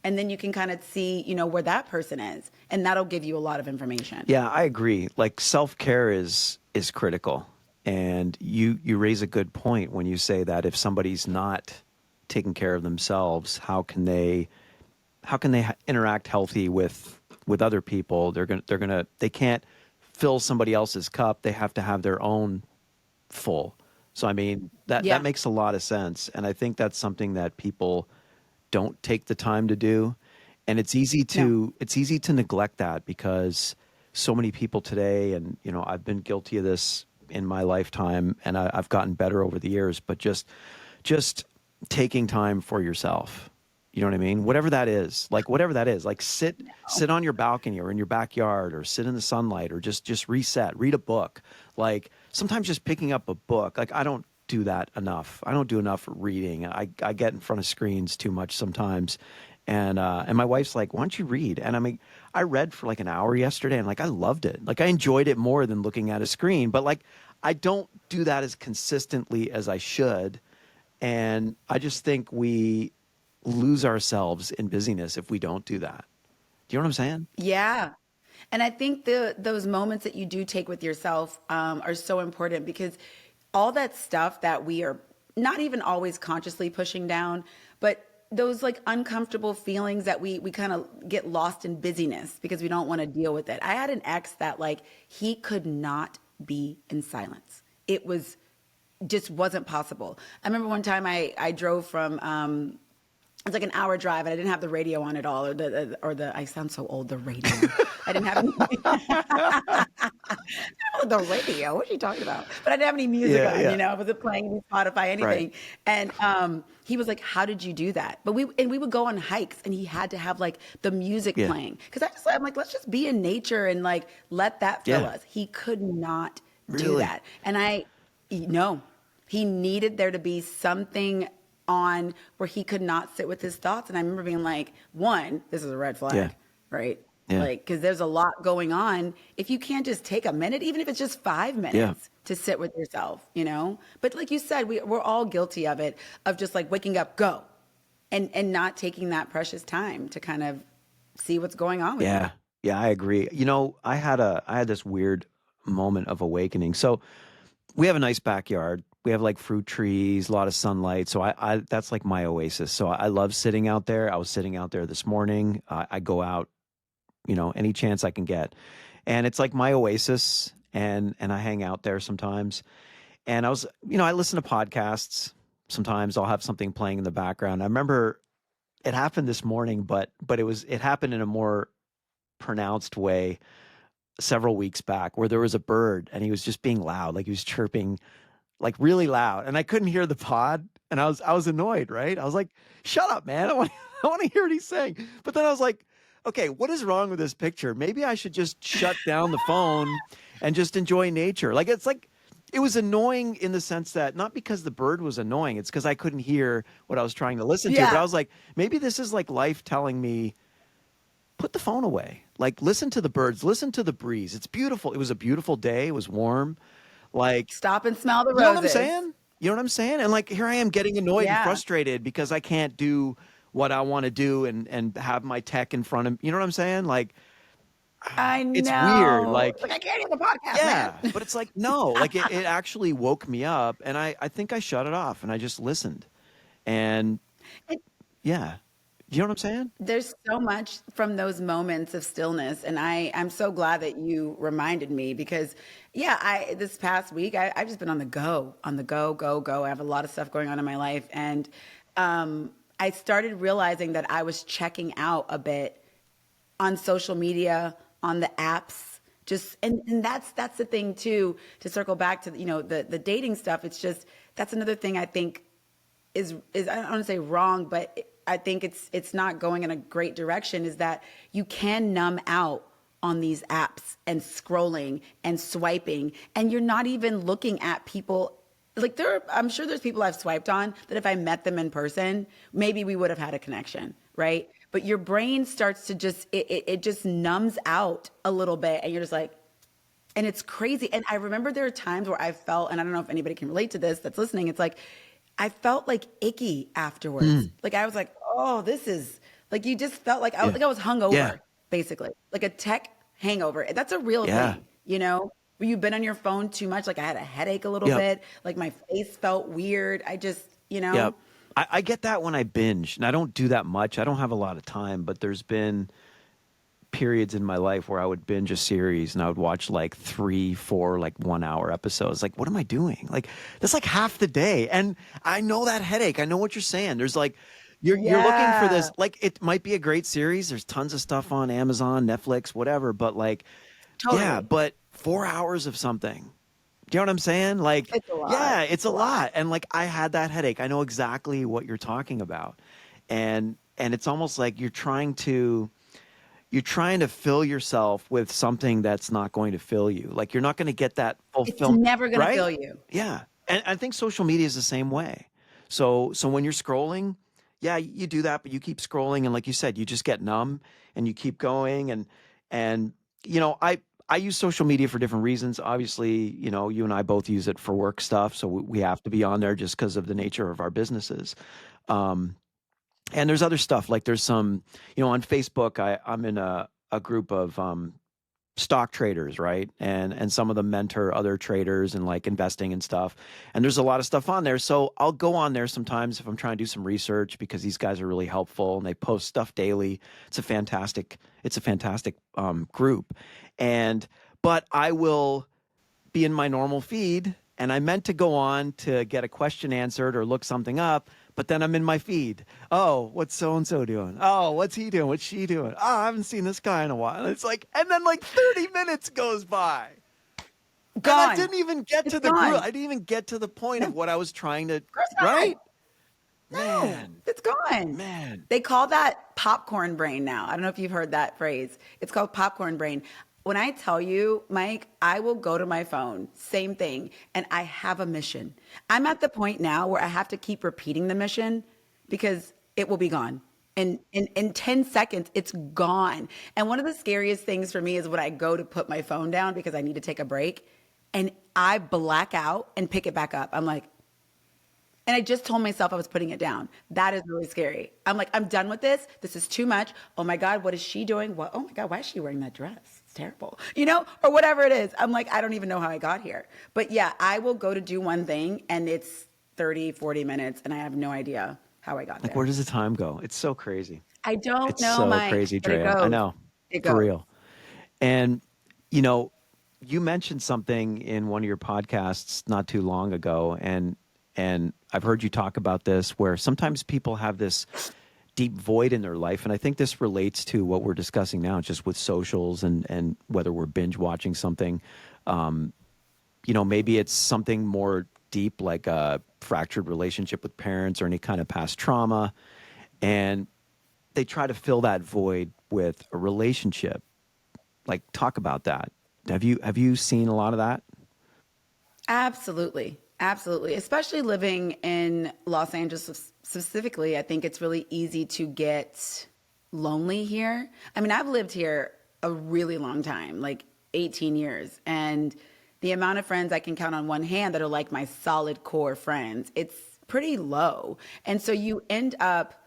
And then you can kind of see, you know, where that person is. And that'll give you a lot of information. Yeah, I agree. Like, self-care is critical. And you raise a good point when you say that if somebody's not taking care of themselves, how can they interact healthy with other people? They can't fill somebody else's cup. They have to have their own full. So I mean, Yeah. that makes a lot of sense. And I think that's something that people don't take the time to do. And it's easy No. to neglect that, because so many people today, and you know, I've been guilty of this in my lifetime, and I've gotten better over the years, but just taking time for yourself. You know what I mean? Whatever that is, like sit on your balcony or in your backyard, or sit in the sunlight, or just reset, read a book. Like, sometimes just picking up a book, like I don't do that enough. I don't do enough reading. I get in front of screens too much sometimes. And my wife's like, why don't you read? And I mean, I read for like an hour yesterday, and like, I loved it. Like, I enjoyed it more than looking at a screen, but like, I don't do that as consistently as I should. And I just think we lose ourselves in busyness if we don't do that. Do you know what I'm saying? Yeah. And I think those moments that you do take with yourself are so important, because all that stuff that we are not even always consciously pushing down, but those like uncomfortable feelings that we kind of get lost in busyness because we don't want to deal with it. I had an ex that like, he could not be in silence. It was just wasn't possible. I remember one time I drove from it's like an hour drive, and I didn't have the radio on at all, or the I sound so old, the radio. I didn't have the radio. What are you talking about? But I didn't have any music Yeah, on, yeah. you know, I wasn't playing any Spotify, anything. Right. And he was like, how did you do that? But we would go on hikes, and he had to have like the music Yeah. playing. Because I'm like, let's just be in nature and like let that fill Yeah. us. He could not do Really? that. And no, he needed there to be something on where he could not sit with his thoughts. And I remember being like, one, this is a red flag. Yeah. right? Yeah. Like, because there's a lot going on. If you can't just take a minute, even if it's just 5 minutes Yeah. to sit with yourself, you know? But like you said, we're all guilty of it, of just like waking up, go, and not taking that precious time to kind of see what's going on with you. Yeah. Yeah, I agree. I had this weird moment of awakening. So we have a nice backyard. We have like fruit trees, a lot of sunlight. So I that's like my oasis. So I love sitting out there. I was sitting out there this morning. I go out, any chance I can get. And it's like my oasis, and I hang out there sometimes. And I listen to podcasts. Sometimes I'll have something playing in the background. I remember it happened this morning, but it happened in a more pronounced way several weeks back, where there was a bird and he was just being loud, like he was chirping like really loud, and I couldn't hear the pod, and I was annoyed, right? I was like, "Shut up, man! I want to hear what he's saying." But then I was like, "Okay, what is wrong with this picture? Maybe I should just shut down the phone and just enjoy nature." Like it was annoying in the sense that not because the bird was annoying, it's because I couldn't hear what I was trying to listen to. But I Yeah. was like, maybe this is like life telling me, put the phone away. Like, listen to the birds, listen to the breeze. It's beautiful. It was a beautiful day. It was warm. Like, Stop and smell the you know what I'm roses. saying? You know what I'm saying? And like, here I am getting annoyed and Yeah. frustrated because I can't do what I want to do and have my tech in front of, you know what I'm saying? Like, I it's weird. know. Like, Like, I can't hear the podcast, man. yeah, but it's like, no, like it actually woke me up, and I think I shut it off and I just listened. And yeah, you know what I'm saying? There's so much from those moments of stillness, and I'm so glad that you reminded me because, yeah, I this past week I've just been on the go, go, go. I have a lot of stuff going on in my life, and I started realizing that I was checking out a bit on social media, on the apps, just and that's the thing too. To circle back to the dating stuff, it's just that's another thing I think is I don't want to say wrong, but I think it's not going in a great direction. Is that you can numb out on these apps and scrolling and swiping, and you're not even looking at people. Like I'm sure there's people I've swiped on that if I met them in person, maybe we would have had a connection, right? But your brain starts to it just numbs out a little bit, and you're just like, and it's crazy. And I remember there are times where I felt, and I don't know if anybody can relate to this that's listening, it's like I felt like icky afterwards. Mm, Like I was like, oh, this is like you just felt like yeah, like I was yeah, hungover, basically. Like a tech hangover. That's a real yeah, thing, Where you've been on your phone too much. Like I had a headache a little yep. bit. Like my face felt weird. I just, Yep. I get that when I binge, and I don't do that much. I don't have a lot of time, but there's been periods in my life where I would binge a series and I would watch like 3, 4, like 1 hour episodes. Like, what am I doing? Like, that's like half the day. And I know that headache. I know what you're saying. There's like, you're looking for this, yeah, like, it might be a great series. There's tons of stuff on Amazon, Netflix, whatever. But like, yeah, totally. but 4 hours of something. Do you know what I'm saying? Like, It's a lot. yeah, it's It's a a lot. lot. And like I had that headache. I know exactly what you're talking about. And it's almost like you're trying to fill yourself with something that's not going to fill you. Like you're not going to get that It's fulfillment, never gonna right? fill you. Yeah. And I think social media is the same way. So when you're scrolling, yeah, you do that, but you keep scrolling, and like you said, you just get numb and you keep going. And I use social media for different reasons. Obviously, you and I both use it for work stuff, so we have to be on there just because of the nature of our businesses. Um, and there's other stuff, like there's some, on Facebook, I'm in a group of stock traders, right? And some of them mentor other traders and like investing and stuff. And there's a lot of stuff on there. So I'll go on there sometimes if I'm trying to do some research, because these guys are really helpful and they post stuff daily. It's a fantastic group. And but I will be in my normal feed, and I meant to go on to get a question answered or look something up, but then I'm in my feed. Oh, what's so and so doing? Oh, what's he doing? What's she doing? Oh, I haven't seen this guy in a while. And it's like, and then like 30 minutes goes by. And I Gone. didn't even get It's to the group. gone. I didn't even get to the point No, of of what I was trying to, course not. right? No, Man, it's gone. man. They call that popcorn brain now. I don't know if you've heard that phrase. It's called popcorn brain. When I tell you, Mike, I will go to my phone, same thing, and I have a mission. I'm at the point now where I have to keep repeating the mission because it will be gone. And in 10 seconds, it's gone. And one of the scariest things for me is when I go to put my phone down because I need to take a break and I black out and pick it back up. I'm like, and I just told myself I was putting it down. That is really scary. I'm like, I'm done with this. This is too much. Oh my God, what is she doing? What? Oh my God, why is she wearing that dress? It's terrible, or whatever it is. I'm like, I don't even know how I got here. But yeah, I will go to do one thing and it's 30, 40 minutes and I have no idea how I got Like, where there. does the time go? It's so crazy. I don't It's know, so Mike, crazy, but it Drea. I goes. know, It for goes. real. And, you know, you mentioned something in one of your podcasts not too long ago, and I've heard you talk about this where sometimes people have this deep void in their life, and I think this relates to what we're discussing now, just with socials and whether we're binge watching something. Maybe it's something more deep, like a fractured relationship with parents or any kind of past trauma, and they try to fill that void with a relationship. Like, talk about that. Have you seen a lot of that? Absolutely. Absolutely. Especially living in Los Angeles specifically, I think it's really easy to get lonely here. I mean, I've lived here a really long time, like 18 years. And the amount of friends I can count on one hand that are like my solid core friends, it's pretty low. And so you end up,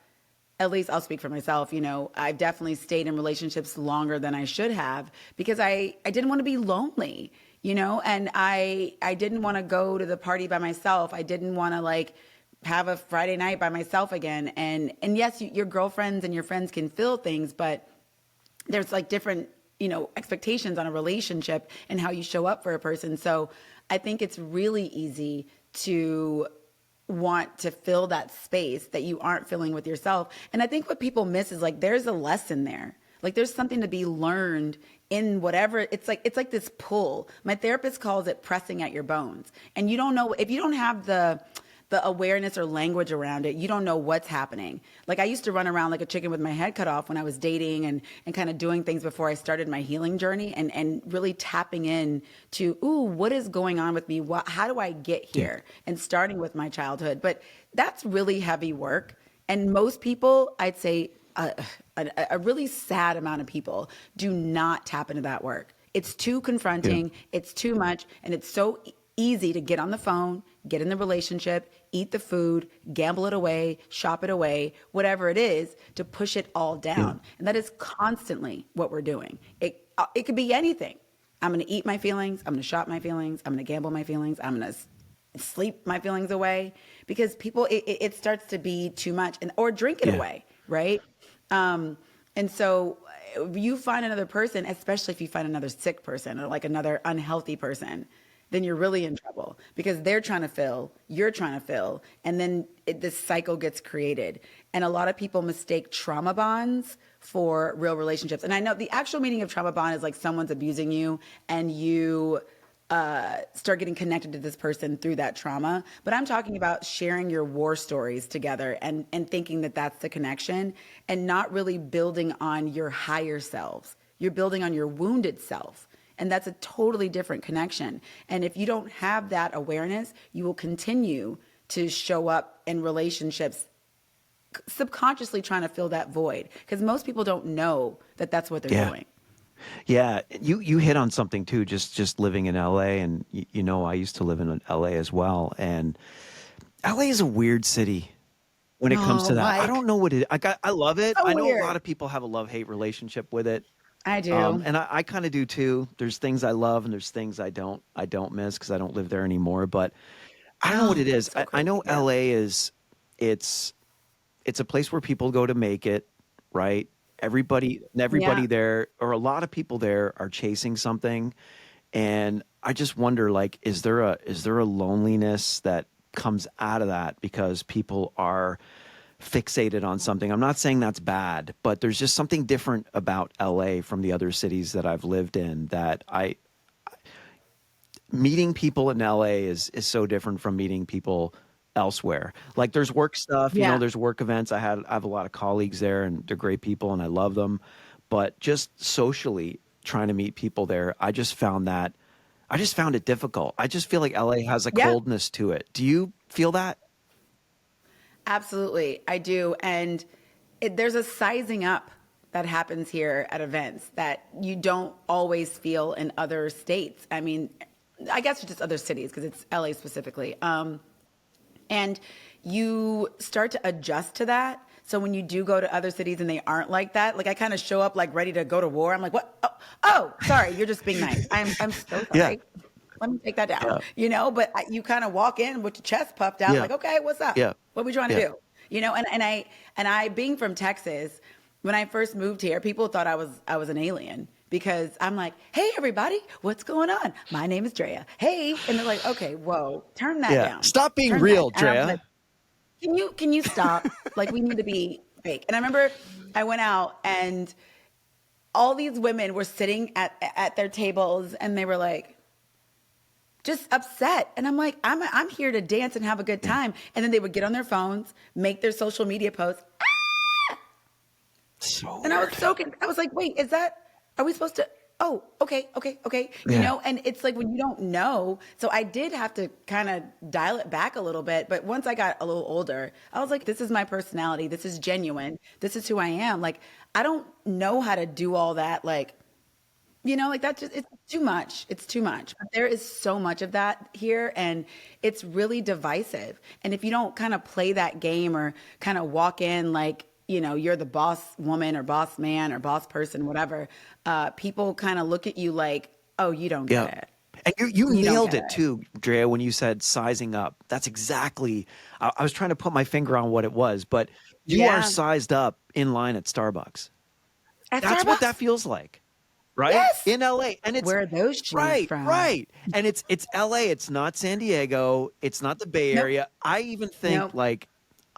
at least I'll speak for myself, I've definitely stayed in relationships longer than I should have because I didn't want to be lonely, and I didn't want to go to the party by myself. I didn't want to like have a Friday night by myself again. And yes, your girlfriends and your friends can fill things, but there's like different, expectations on a relationship and how you show up for a person. So I think it's really easy to want to fill that space that you aren't filling with yourself. And I think what people miss is like there's a lesson there. Like there's something to be learned in whatever. It's like this pull. My therapist calls it pressing at your bones. And you don't know if you don't have the awareness or language around it, you don't know what's happening. Like I used to run around like a chicken with my head cut off when I was dating and kind of doing things before I started my healing journey and really tapping in to, ooh, what is going on with me? How do I get Yeah. here? And starting with my childhood. But that's really heavy work. And most people, I'd say a really sad amount of people do not tap into that work. It's too Yeah. confronting, it's too much, and it's so easy to get on the phone, get in the relationship, eat the food, gamble it away, shop it away, whatever it is, to push it all Yeah. down. And that is constantly what we're doing. It could be anything. I'm going to eat my feelings. I'm going to shop my feelings. I'm going to gamble my feelings. I'm going to sleep my feelings away because people, it starts to be too much or drink it Yeah. away. Right. And so you find another person, especially if you find another sick person or like another unhealthy person, then you're really in trouble because they're trying to fill, you're trying to fill, and then this cycle gets created. And a lot of people mistake trauma bonds for real relationships. And I know the actual meaning of trauma bond is like someone's abusing you and you start getting connected to this person through that trauma. But I'm talking about sharing your war stories together and thinking that that's the connection and not really building on your higher selves. You're building on your wounded self. And that's a totally different connection. And if you don't have that awareness, you will continue to show up in relationships subconsciously trying to fill that void because most people don't know that that's what they're Yeah. doing. Yeah. You hit on something too, just living in LA, and I used to live in LA as well. And LA is a weird city when it comes Oh, to that. I don't Mike, know what it I love it. so I know a lot weird. of people have a love-hate relationship with it. I do. And I kind of do too. There's things I love and there's things I don't miss because I don't live there anymore. But I don't know what Oh, it is. that's so I know crazy. Yeah. LA is it's it's a place where people go to make it, right? Everybody Yeah. there, or a lot of people there, are chasing something, and I just wonder, like, is there a loneliness that comes out of that because people are fixated on something? I'm not saying that's bad, but there's just something different about LA from the other cities that I've lived in that I meeting people in LA is so different from meeting people elsewhere. Like there's work stuff, Yeah. there's work events. I have a lot of colleagues there and they're great people and I love them. But just socially trying to meet people there, I just found it difficult. I just feel like LA has a Yeah. coldness to it. Do you feel that? Absolutely. I do. And there's a sizing up that happens here at events that you don't always feel in other states. I mean, I guess just other cities because it's LA specifically. And you start to adjust to that. So when you do go to other cities and they aren't like that, like I kind of show up like ready to go to war. I'm like, what? Oh, sorry, you're just being nice. I'm so Yeah. sorry. Let me take that down, Yeah. but you kind of walk in with your chest puffed out, Yeah. like, okay, what's up? Yeah. What are we trying to Yeah. do? And I being from Texas, when I first moved here, people thought I was an alien because I'm like, hey, everybody, what's going on? My name is Drea. Hey. And they're like, okay, whoa, turn that Yeah. down. Stop being Turn real, that. And I was like, Drea. can you stop? Like, we need to be fake. And I remember I went out and all these women were sitting at their tables and they were like, just upset. And I'm like, I'm here to dance and have a good time. And then they would get on their phones, make their social media posts. So And I weird. was I was like, wait, are we supposed to? Oh, okay. Yeah. And it's like when you don't know. So I did have to kind of dial it back a little bit. But once I got a little older, I was like, this is my personality. This is genuine. This is who I am. Like, I don't know how to do all that. Like, like that it's too much. It's too much. But there is so much of that here and it's really divisive. And if you don't kind of play that game or kind of walk in like, you're the boss woman or boss man or boss person, whatever, people kind of look at you like, oh, you don't get it. And you You don't nailed get it it. too, Drea, when you said sizing up. That's exactly, I was trying to put my finger on what it was, but you are Yeah. sized up in line at Starbucks. At That's what that Starbucks? feels like, right? Yes. In LA. And it's Where are those shoes right, from? right. And it's LA. It's not San Diego. It's not the Bay Nope. Area. I even think Nope. like,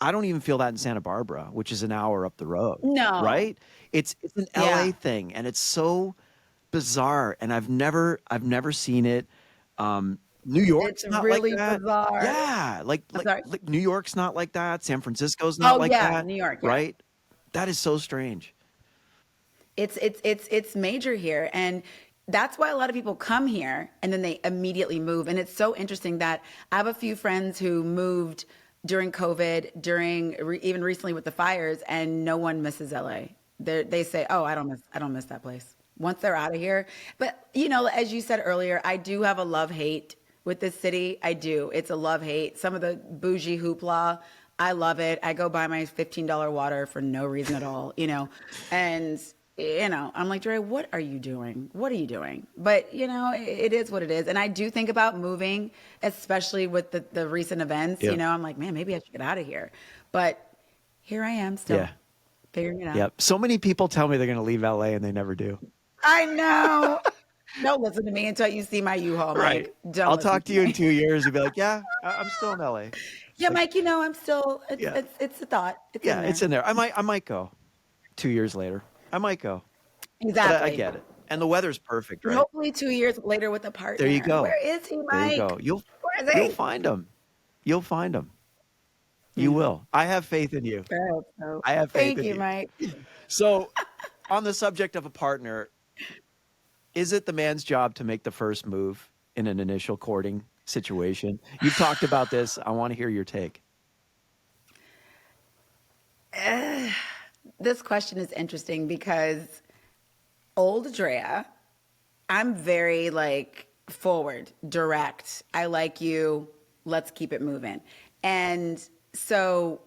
I don't even feel that in Santa Barbara, which is an hour up the road, No. right? It's an Yeah. LA thing, and it's so bizarre. And I've never seen it. New York's It's not like really that. bizarre. Yeah, I'm sorry. like New York's not like that. San Francisco's not Oh like yeah, that, New York. Yeah. right? That is so strange. It's major here. And that's why a lot of people come here and then they immediately move. And it's so interesting that I have a few friends who moved during COVID, even recently with the fires, and no one misses LA. They say, "Oh, I don't miss that place." Once they're out of here. But as you said earlier, I do have a love-hate with this city. I do. It's a love-hate. Some of the bougie hoopla, I love it. I go buy my $15 water for no reason at all, and I'm like, Dre, what are you doing? What are you doing? But, it is what it is. And I do think about moving, especially with the recent events. Yeah. I'm like, man, maybe I should get out of here. But here I am still Yeah. figuring it out. Yep. So many people tell me they're going to leave LA and they never do. I know. Don't listen to me until you see my U-Haul, Mike. Right. Don't I'll listen talk to me. you in 2 years. You'll be like, yeah, I'm still in LA. Yeah, Mike, I'm still, Yeah. it's a thought. It's Yeah, in there. it's in there. I might go 2 years later. I might go. But Exactly. I get it. And the weather's perfect, right? Hopefully 2 years later with a partner. There you go. Where is he, There Mike? you go. Where is You'll he? find them. You'll find them. You will. I have faith in you. I hope so. I have faith Thank in you, you. Mike. So, on the subject of a partner, is it the man's job to make the first move in an initial courting situation? You've talked about this. I want to hear your take. This question is interesting because old Drea, I'm very forward, direct. I like you. Let's keep it moving. And so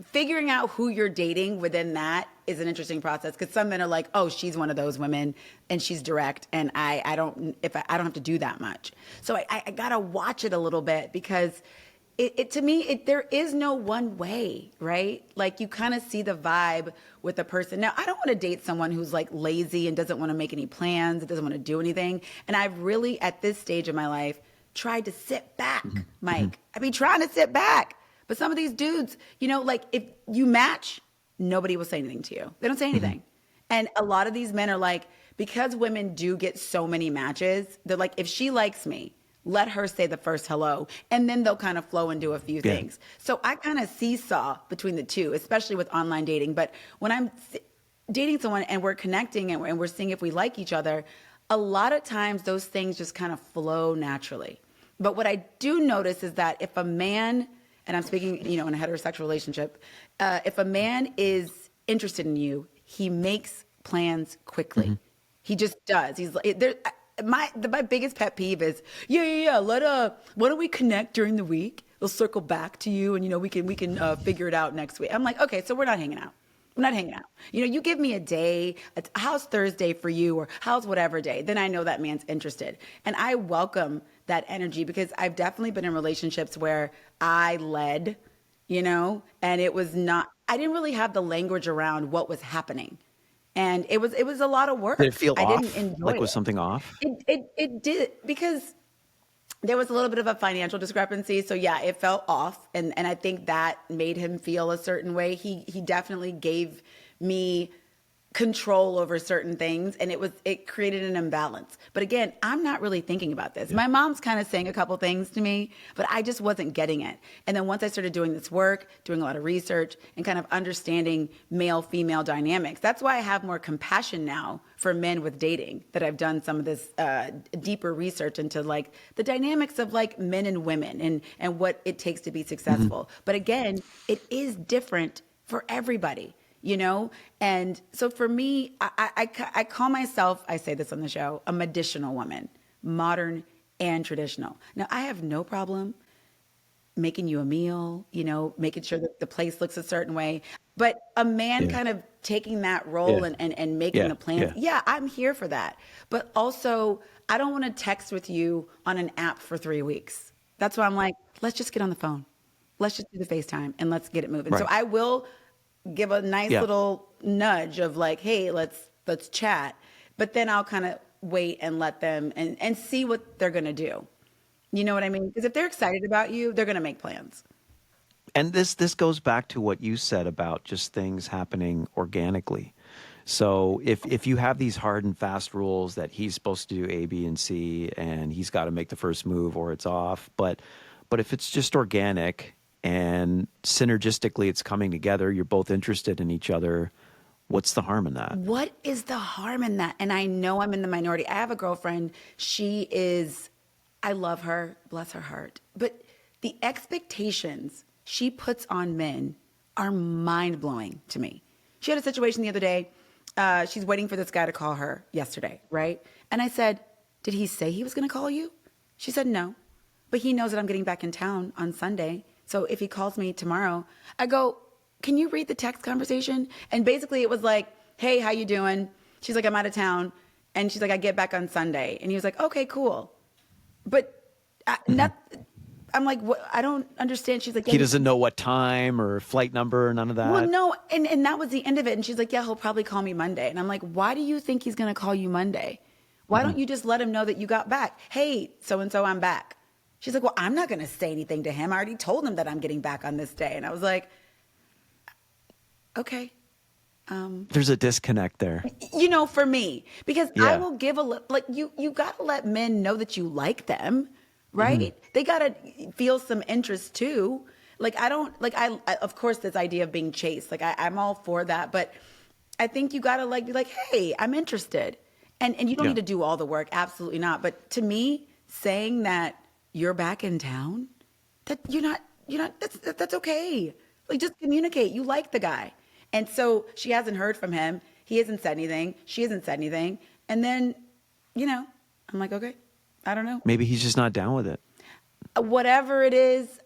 figuring out who you're dating within that is an interesting process because some men are like, oh, she's one of those women and she's direct and I don't have to do that much. So I gotta watch it a little bit because to me, there is no one way, right? Like you kind of see the vibe with the person. Now, I don't want to date someone who's lazy and doesn't want to make any plans, doesn't want to do anything. And I've really, at this stage of my life, tried to sit back, Mike. I've been trying to sit back. But some of these dudes, if you match, nobody will say anything to you. They don't say anything. And a lot of these men are because women do get so many matches, they're like, if she likes me, let her say the first hello, and then they'll kind of flow and do a few things. So I kind of seesaw between the two, especially with online dating. But when I'm dating someone and we're connecting and we're seeing if we like each other, a lot of times those things just kind of flow naturally. But what I do notice is that if a man and I'm speaking, in a heterosexual relationship, if a man is interested in you, he makes plans quickly. He just does. He's like, there. My biggest pet peeve is, yeah. Why don't we connect during the week? We'll circle back to you, and we can figure it out next week. I'm like, okay, so we're not hanging out. We're not hanging out. You give me a day, how's Thursday for you, or how's whatever day, then I know that man's interested. And I welcome that energy because I've definitely been in relationships where I led, and it was not, I didn't really have the language around what was happening. And it was a lot of Did it work. feel I didn't off? enjoy Like, it. was something off? It did because there was a little bit of a financial discrepancy. So yeah, it felt off. And I think that made him feel a certain way. He definitely gave me control over certain things, and it created an imbalance. But again, I'm not really thinking about this. My mom's kind of saying a couple things to me, but I just wasn't getting it. And then once I started doing this work, doing a lot of research, and kind of understanding male-female dynamics, that's why I have more compassion now for men with dating, that I've done some of this deeper research into like the dynamics of like men and women and what it takes to be successful. But again, it is different for everybody. And so for me, I call myself, I say this on the show, a medicinal woman, modern and traditional. Now, I have no problem making you a meal, making sure that the place looks a certain way. But a man Yeah. kind of taking that role Yeah. and making Yeah. the plans, Yeah. I'm here for that. But also, I don't want to text with you on an app for 3 weeks. That's why I'm like, let's just get on the phone. Let's just do the FaceTime and let's get it moving. So Right. I will give a nice Yeah. little nudge of like, hey, let's chat. But then I'll kind of wait and let them and see what they're gonna do. You know what I mean? Because if they're excited about you, they're gonna make plans. And this goes back to what you said about just things happening organically. So if you have these hard and fast rules that he's supposed to do A, B, and C, and he's got to make the first move or it's off, but if it's just organic and synergistically it's coming together, you're both interested in each other, what's the harm in that? What is the harm in that? And I know I'm in the minority. I have a girlfriend. I love her, bless her heart. But the expectations she puts on men are mind blowing to me. She had a situation the other day. She's waiting for this guy to call her yesterday, right? And I said, did he say he was going to call you? She said, no, but he knows that I'm getting back in town on Sunday. So if he calls me tomorrow, I go, can you read the text conversation? And basically it was like, hey, how you doing? She's like, I'm out of town. And she's like, I get back on Sunday. And he was like, okay, cool. But I'm like, what? I don't understand. She's like, yeah, He doesn't know what time or flight number, none of that. well, no. And that was the end of it. And she's like, yeah, he'll probably call me Monday. And I'm like, why do you think he's going to call you Monday? Why don't you just let him know that you got back? Hey, so-and-so, I'm back. She's like, well, I'm not going to say anything to him. I already told him that I'm getting back on this day. And I was like, okay. There's a disconnect there. For me, because Yeah. I will give you got to let men know that you like them, right? They got to feel some interest too. Like, I of course, this idea of being chased, like I'm all for that. But I think you got to be like, hey, I'm interested. And you don't Yeah. need to do all the work. Absolutely not. But to me, saying that you're back in town, that you're not, that's okay. Like, just communicate. You like the guy. And so she hasn't heard from him. He hasn't said anything. She hasn't said anything. And then, I'm like, okay, I don't know. Maybe he's just not down with it. Whatever it is,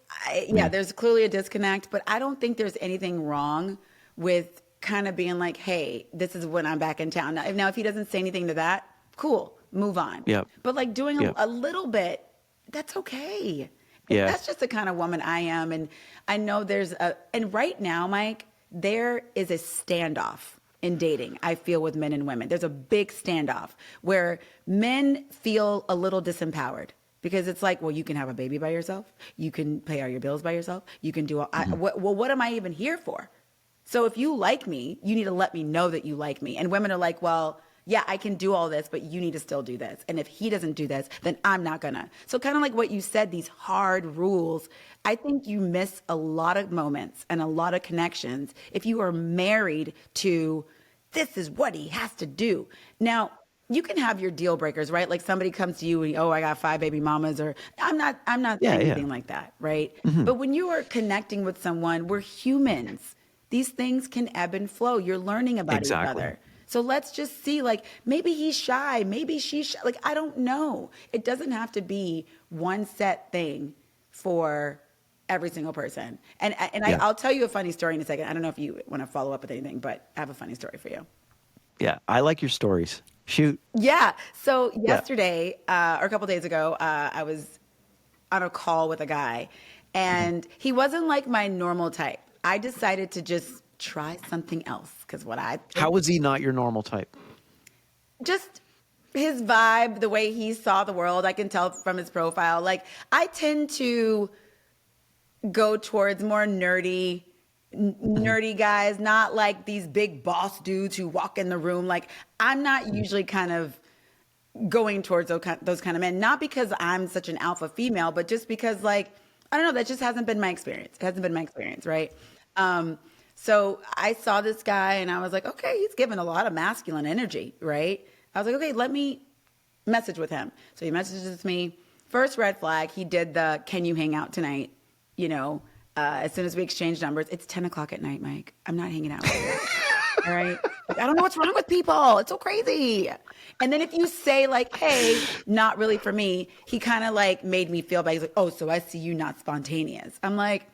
there's clearly a disconnect, but I don't think there's anything wrong with kind of being like, hey, this is when I'm back in town. Now if he doesn't say anything to that, cool, move on. Yep. But like doing Yep. a little bit, that's okay. And Yeah. that's just the kind of woman I am. And I know and right now, Mike, there is a standoff in dating, I feel, with men and women. There's a big standoff where men feel a little disempowered. Because it's like, well, you can have a baby by yourself. You can pay all your bills by yourself. You can do what am I even here for? So if you like me, you need to let me know that you like me. And women are like, well, yeah, I can do all this, but you need to still do this. And if he doesn't do this, then I'm not gonna. So kind of like what you said, these hard rules, I think you miss a lot of moments and a lot of connections if you are married to this is what he has to do. Now, you can have your deal breakers, right? Like somebody comes to you and, oh, I got 5 baby mamas, or I'm not Yeah, saying yeah. anything like that, right? Mhm. But when you are connecting with someone, we're humans. These things can ebb and flow. You're learning about each Exactly. other. So let's just see, like, maybe he's shy, maybe she's shy. Like, I don't know. It doesn't have to be one set thing for every single person. Yeah. I'll tell you a funny story in a second. I don't know if you want to follow up with anything, but I have a funny story for you. Yeah. I like your stories. Shoot. Yeah. So Yeah. yesterday, or a couple days ago, I was on a call with a guy, and he wasn't like my normal type. I decided to just try something else because what I How was he not your normal type? just his vibe, the way he saw the world, I can tell from his profile. Like, I tend to go towards more Mhm. nerdy guys, not like these big boss dudes who walk in the room. Like, I'm not Mhm. usually kind of going towards those kind of men, not because I'm such an alpha female, but just because, like, I don't know, that just hasn't been my experience. It hasn't been my experience, right? Um, so I saw this guy and I was like, okay, he's giving a lot of masculine energy, right? I was like, okay, let me message with him. So he messages me. First red flag, he did the "can you hang out tonight?" You know, as soon as we exchanged numbers, it's 10 o'clock at night, Mike. I'm not hanging out with you. All right. Like, I don't know what's wrong with people. It's so crazy. And then if you say, like, hey, not really for me, he kind of like made me feel bad. He's like, oh, so I see you not spontaneous. I'm like,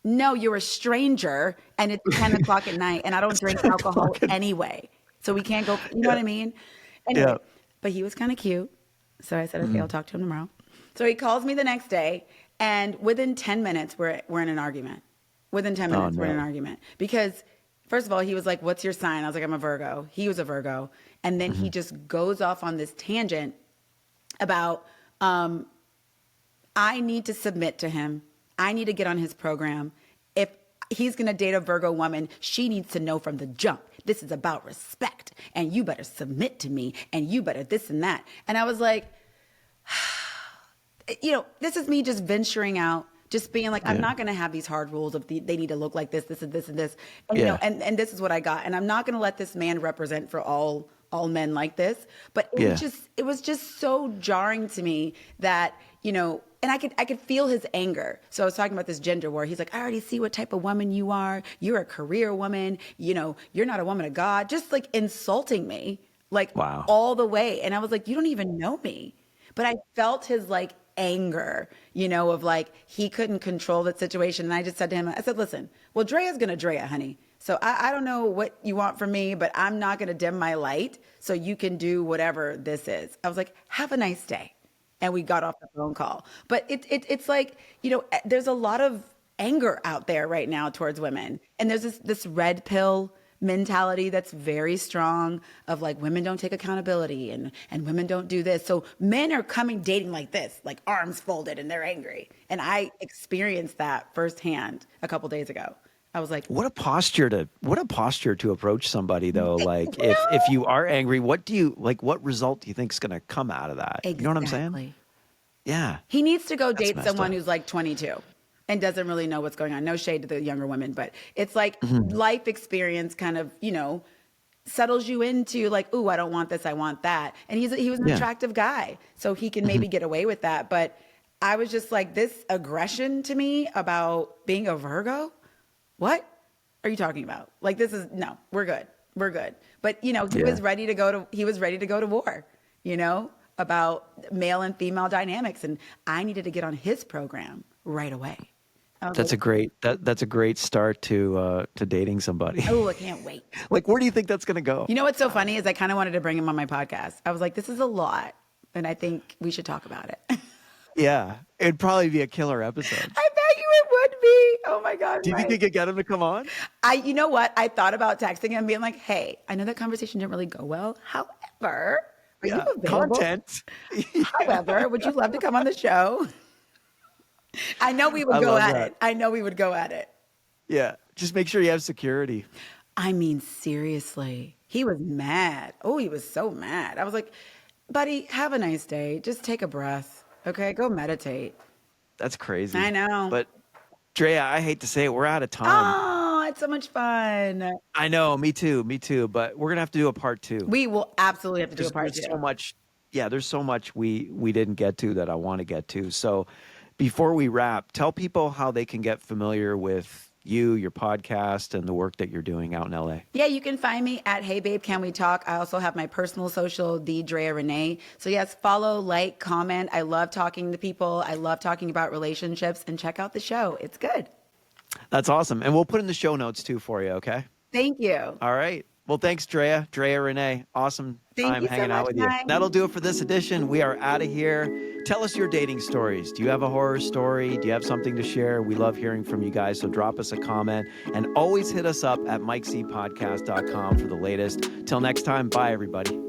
no, you're a stranger and it's 10 o'clock at night and I don't It's drink 10 alcohol o'clock. And anyway. So we can't go, you know what yeah. I mean? Yeah. Anyway, but he was kind of cute. So I said, okay, I'll Mhm. talk to him tomorrow. So he calls me the next day, and within 10 minutes, we're in an argument. Within 10 Oh minutes, we're in an no. argument. Because, first of all, he was like, what's your sign? I was like, I'm a Virgo. He was a Virgo. And then he Mhm. just goes off on this tangent about, um, I need to submit to him. I need to get on his program. If he's going to date a Virgo woman, she needs to know from the jump. This is about respect, and you better submit to me, and you better this and that. And I was like, this is me just venturing out, just being like, I'm Yeah. not going to have these hard rules of they need to look like this, and this, and this. And, Yeah. and this is what I got. And I'm not going to let this man represent for all men like this. But Yeah. it was just so jarring to me that, and I could feel his anger. So I was talking about this gender war. He's like, I already see what type of woman you are. You're a career woman. You're not a woman of God. Just like insulting me, like Wow. all the way. And I was like, you don't even know me. But I felt his like anger, of like he couldn't control that situation. And I just said to him, I said, listen, well, Drea's gonna Drea, honey. So I don't know what you want from me, but I'm not gonna dim my light so you can do whatever this is. I was like, have a nice day. And we got off the phone call. But it's like, there's a lot of anger out there right now towards women. And there's this red pill mentality that's very strong of like women don't take accountability and women don't do this. So men are coming dating like this, like arms folded and they're angry. And I experienced that firsthand a couple days ago. I was like, What a posture to approach somebody though. Like if no. you are angry, what result do you think is gonna come out of that? You know what I'm saying? Exactly. Yeah. He needs to go That's date messed someone up. who's like 22 and doesn't really know what's going on. No shade to the younger women, but it's like Mhm. life experience kind of, settles you into like, ooh, I don't want this, I want that. And he was an Yeah. attractive guy, so he can Mhm. maybe get away with that. But I was just like, this aggression to me about being a Virgo, what are you talking about? Like, this is no, we're good. We're good. But he Yeah. was ready to go to war, about male and female dynamics. And I needed to get on his program right away. I was like, That's a great start to dating somebody. oh, I can't wait. Like where do you think that's gonna go? You know what's so funny is I kind of wanted to bring him on my podcast. I was like, this is a lot, and I think we should talk about it. Yeah. It'd probably be a killer episode. I bet you it would be. Oh my God, Do you think we Mike. could get him to come on? You know what? I thought about texting him, being like, hey, I know that conversation didn't really go well. However, are you Yeah. available? Content. Yeah. However, would you love to come on the show? I know we would I go love at that. it. I know we would go at it. Yeah. Just make sure you have security. I mean, seriously, he was mad. Oh, he was so mad. I was like, buddy, have a nice day. Just take a breath. Okay, go meditate. That's I crazy. know. But Drea, I hate to say it, we're out of time. Oh, it's so much fun. I know, me too, me too. But we're gonna have to do a part two. We will absolutely have to do a part There's two. so much, yeah, there's so much we didn't get to that I want to get to. So before we wrap, tell people how they can get familiar with you, your podcast, and the work that you're doing out in LA. Yeah, you can find me at Hey Babe, Can We Talk? I also have my personal social, Drea Renee. So yes, follow, like, comment. I love talking to people. I love talking about relationships, and check out the show. It's good. That's awesome. And we'll put in the show notes too for you, okay? Thank you. All right. Well, thanks, Drea. Drea Renee. Awesome Thank time you so hanging out much, with you. Mike. That'll do it for this edition. We are out of here. Tell us your dating stories. Do you have a horror story? Do you have something to share? We love hearing from you guys. So drop us a comment and always hit us up at MikeCPodcast.com for the latest. Till next time, bye, everybody.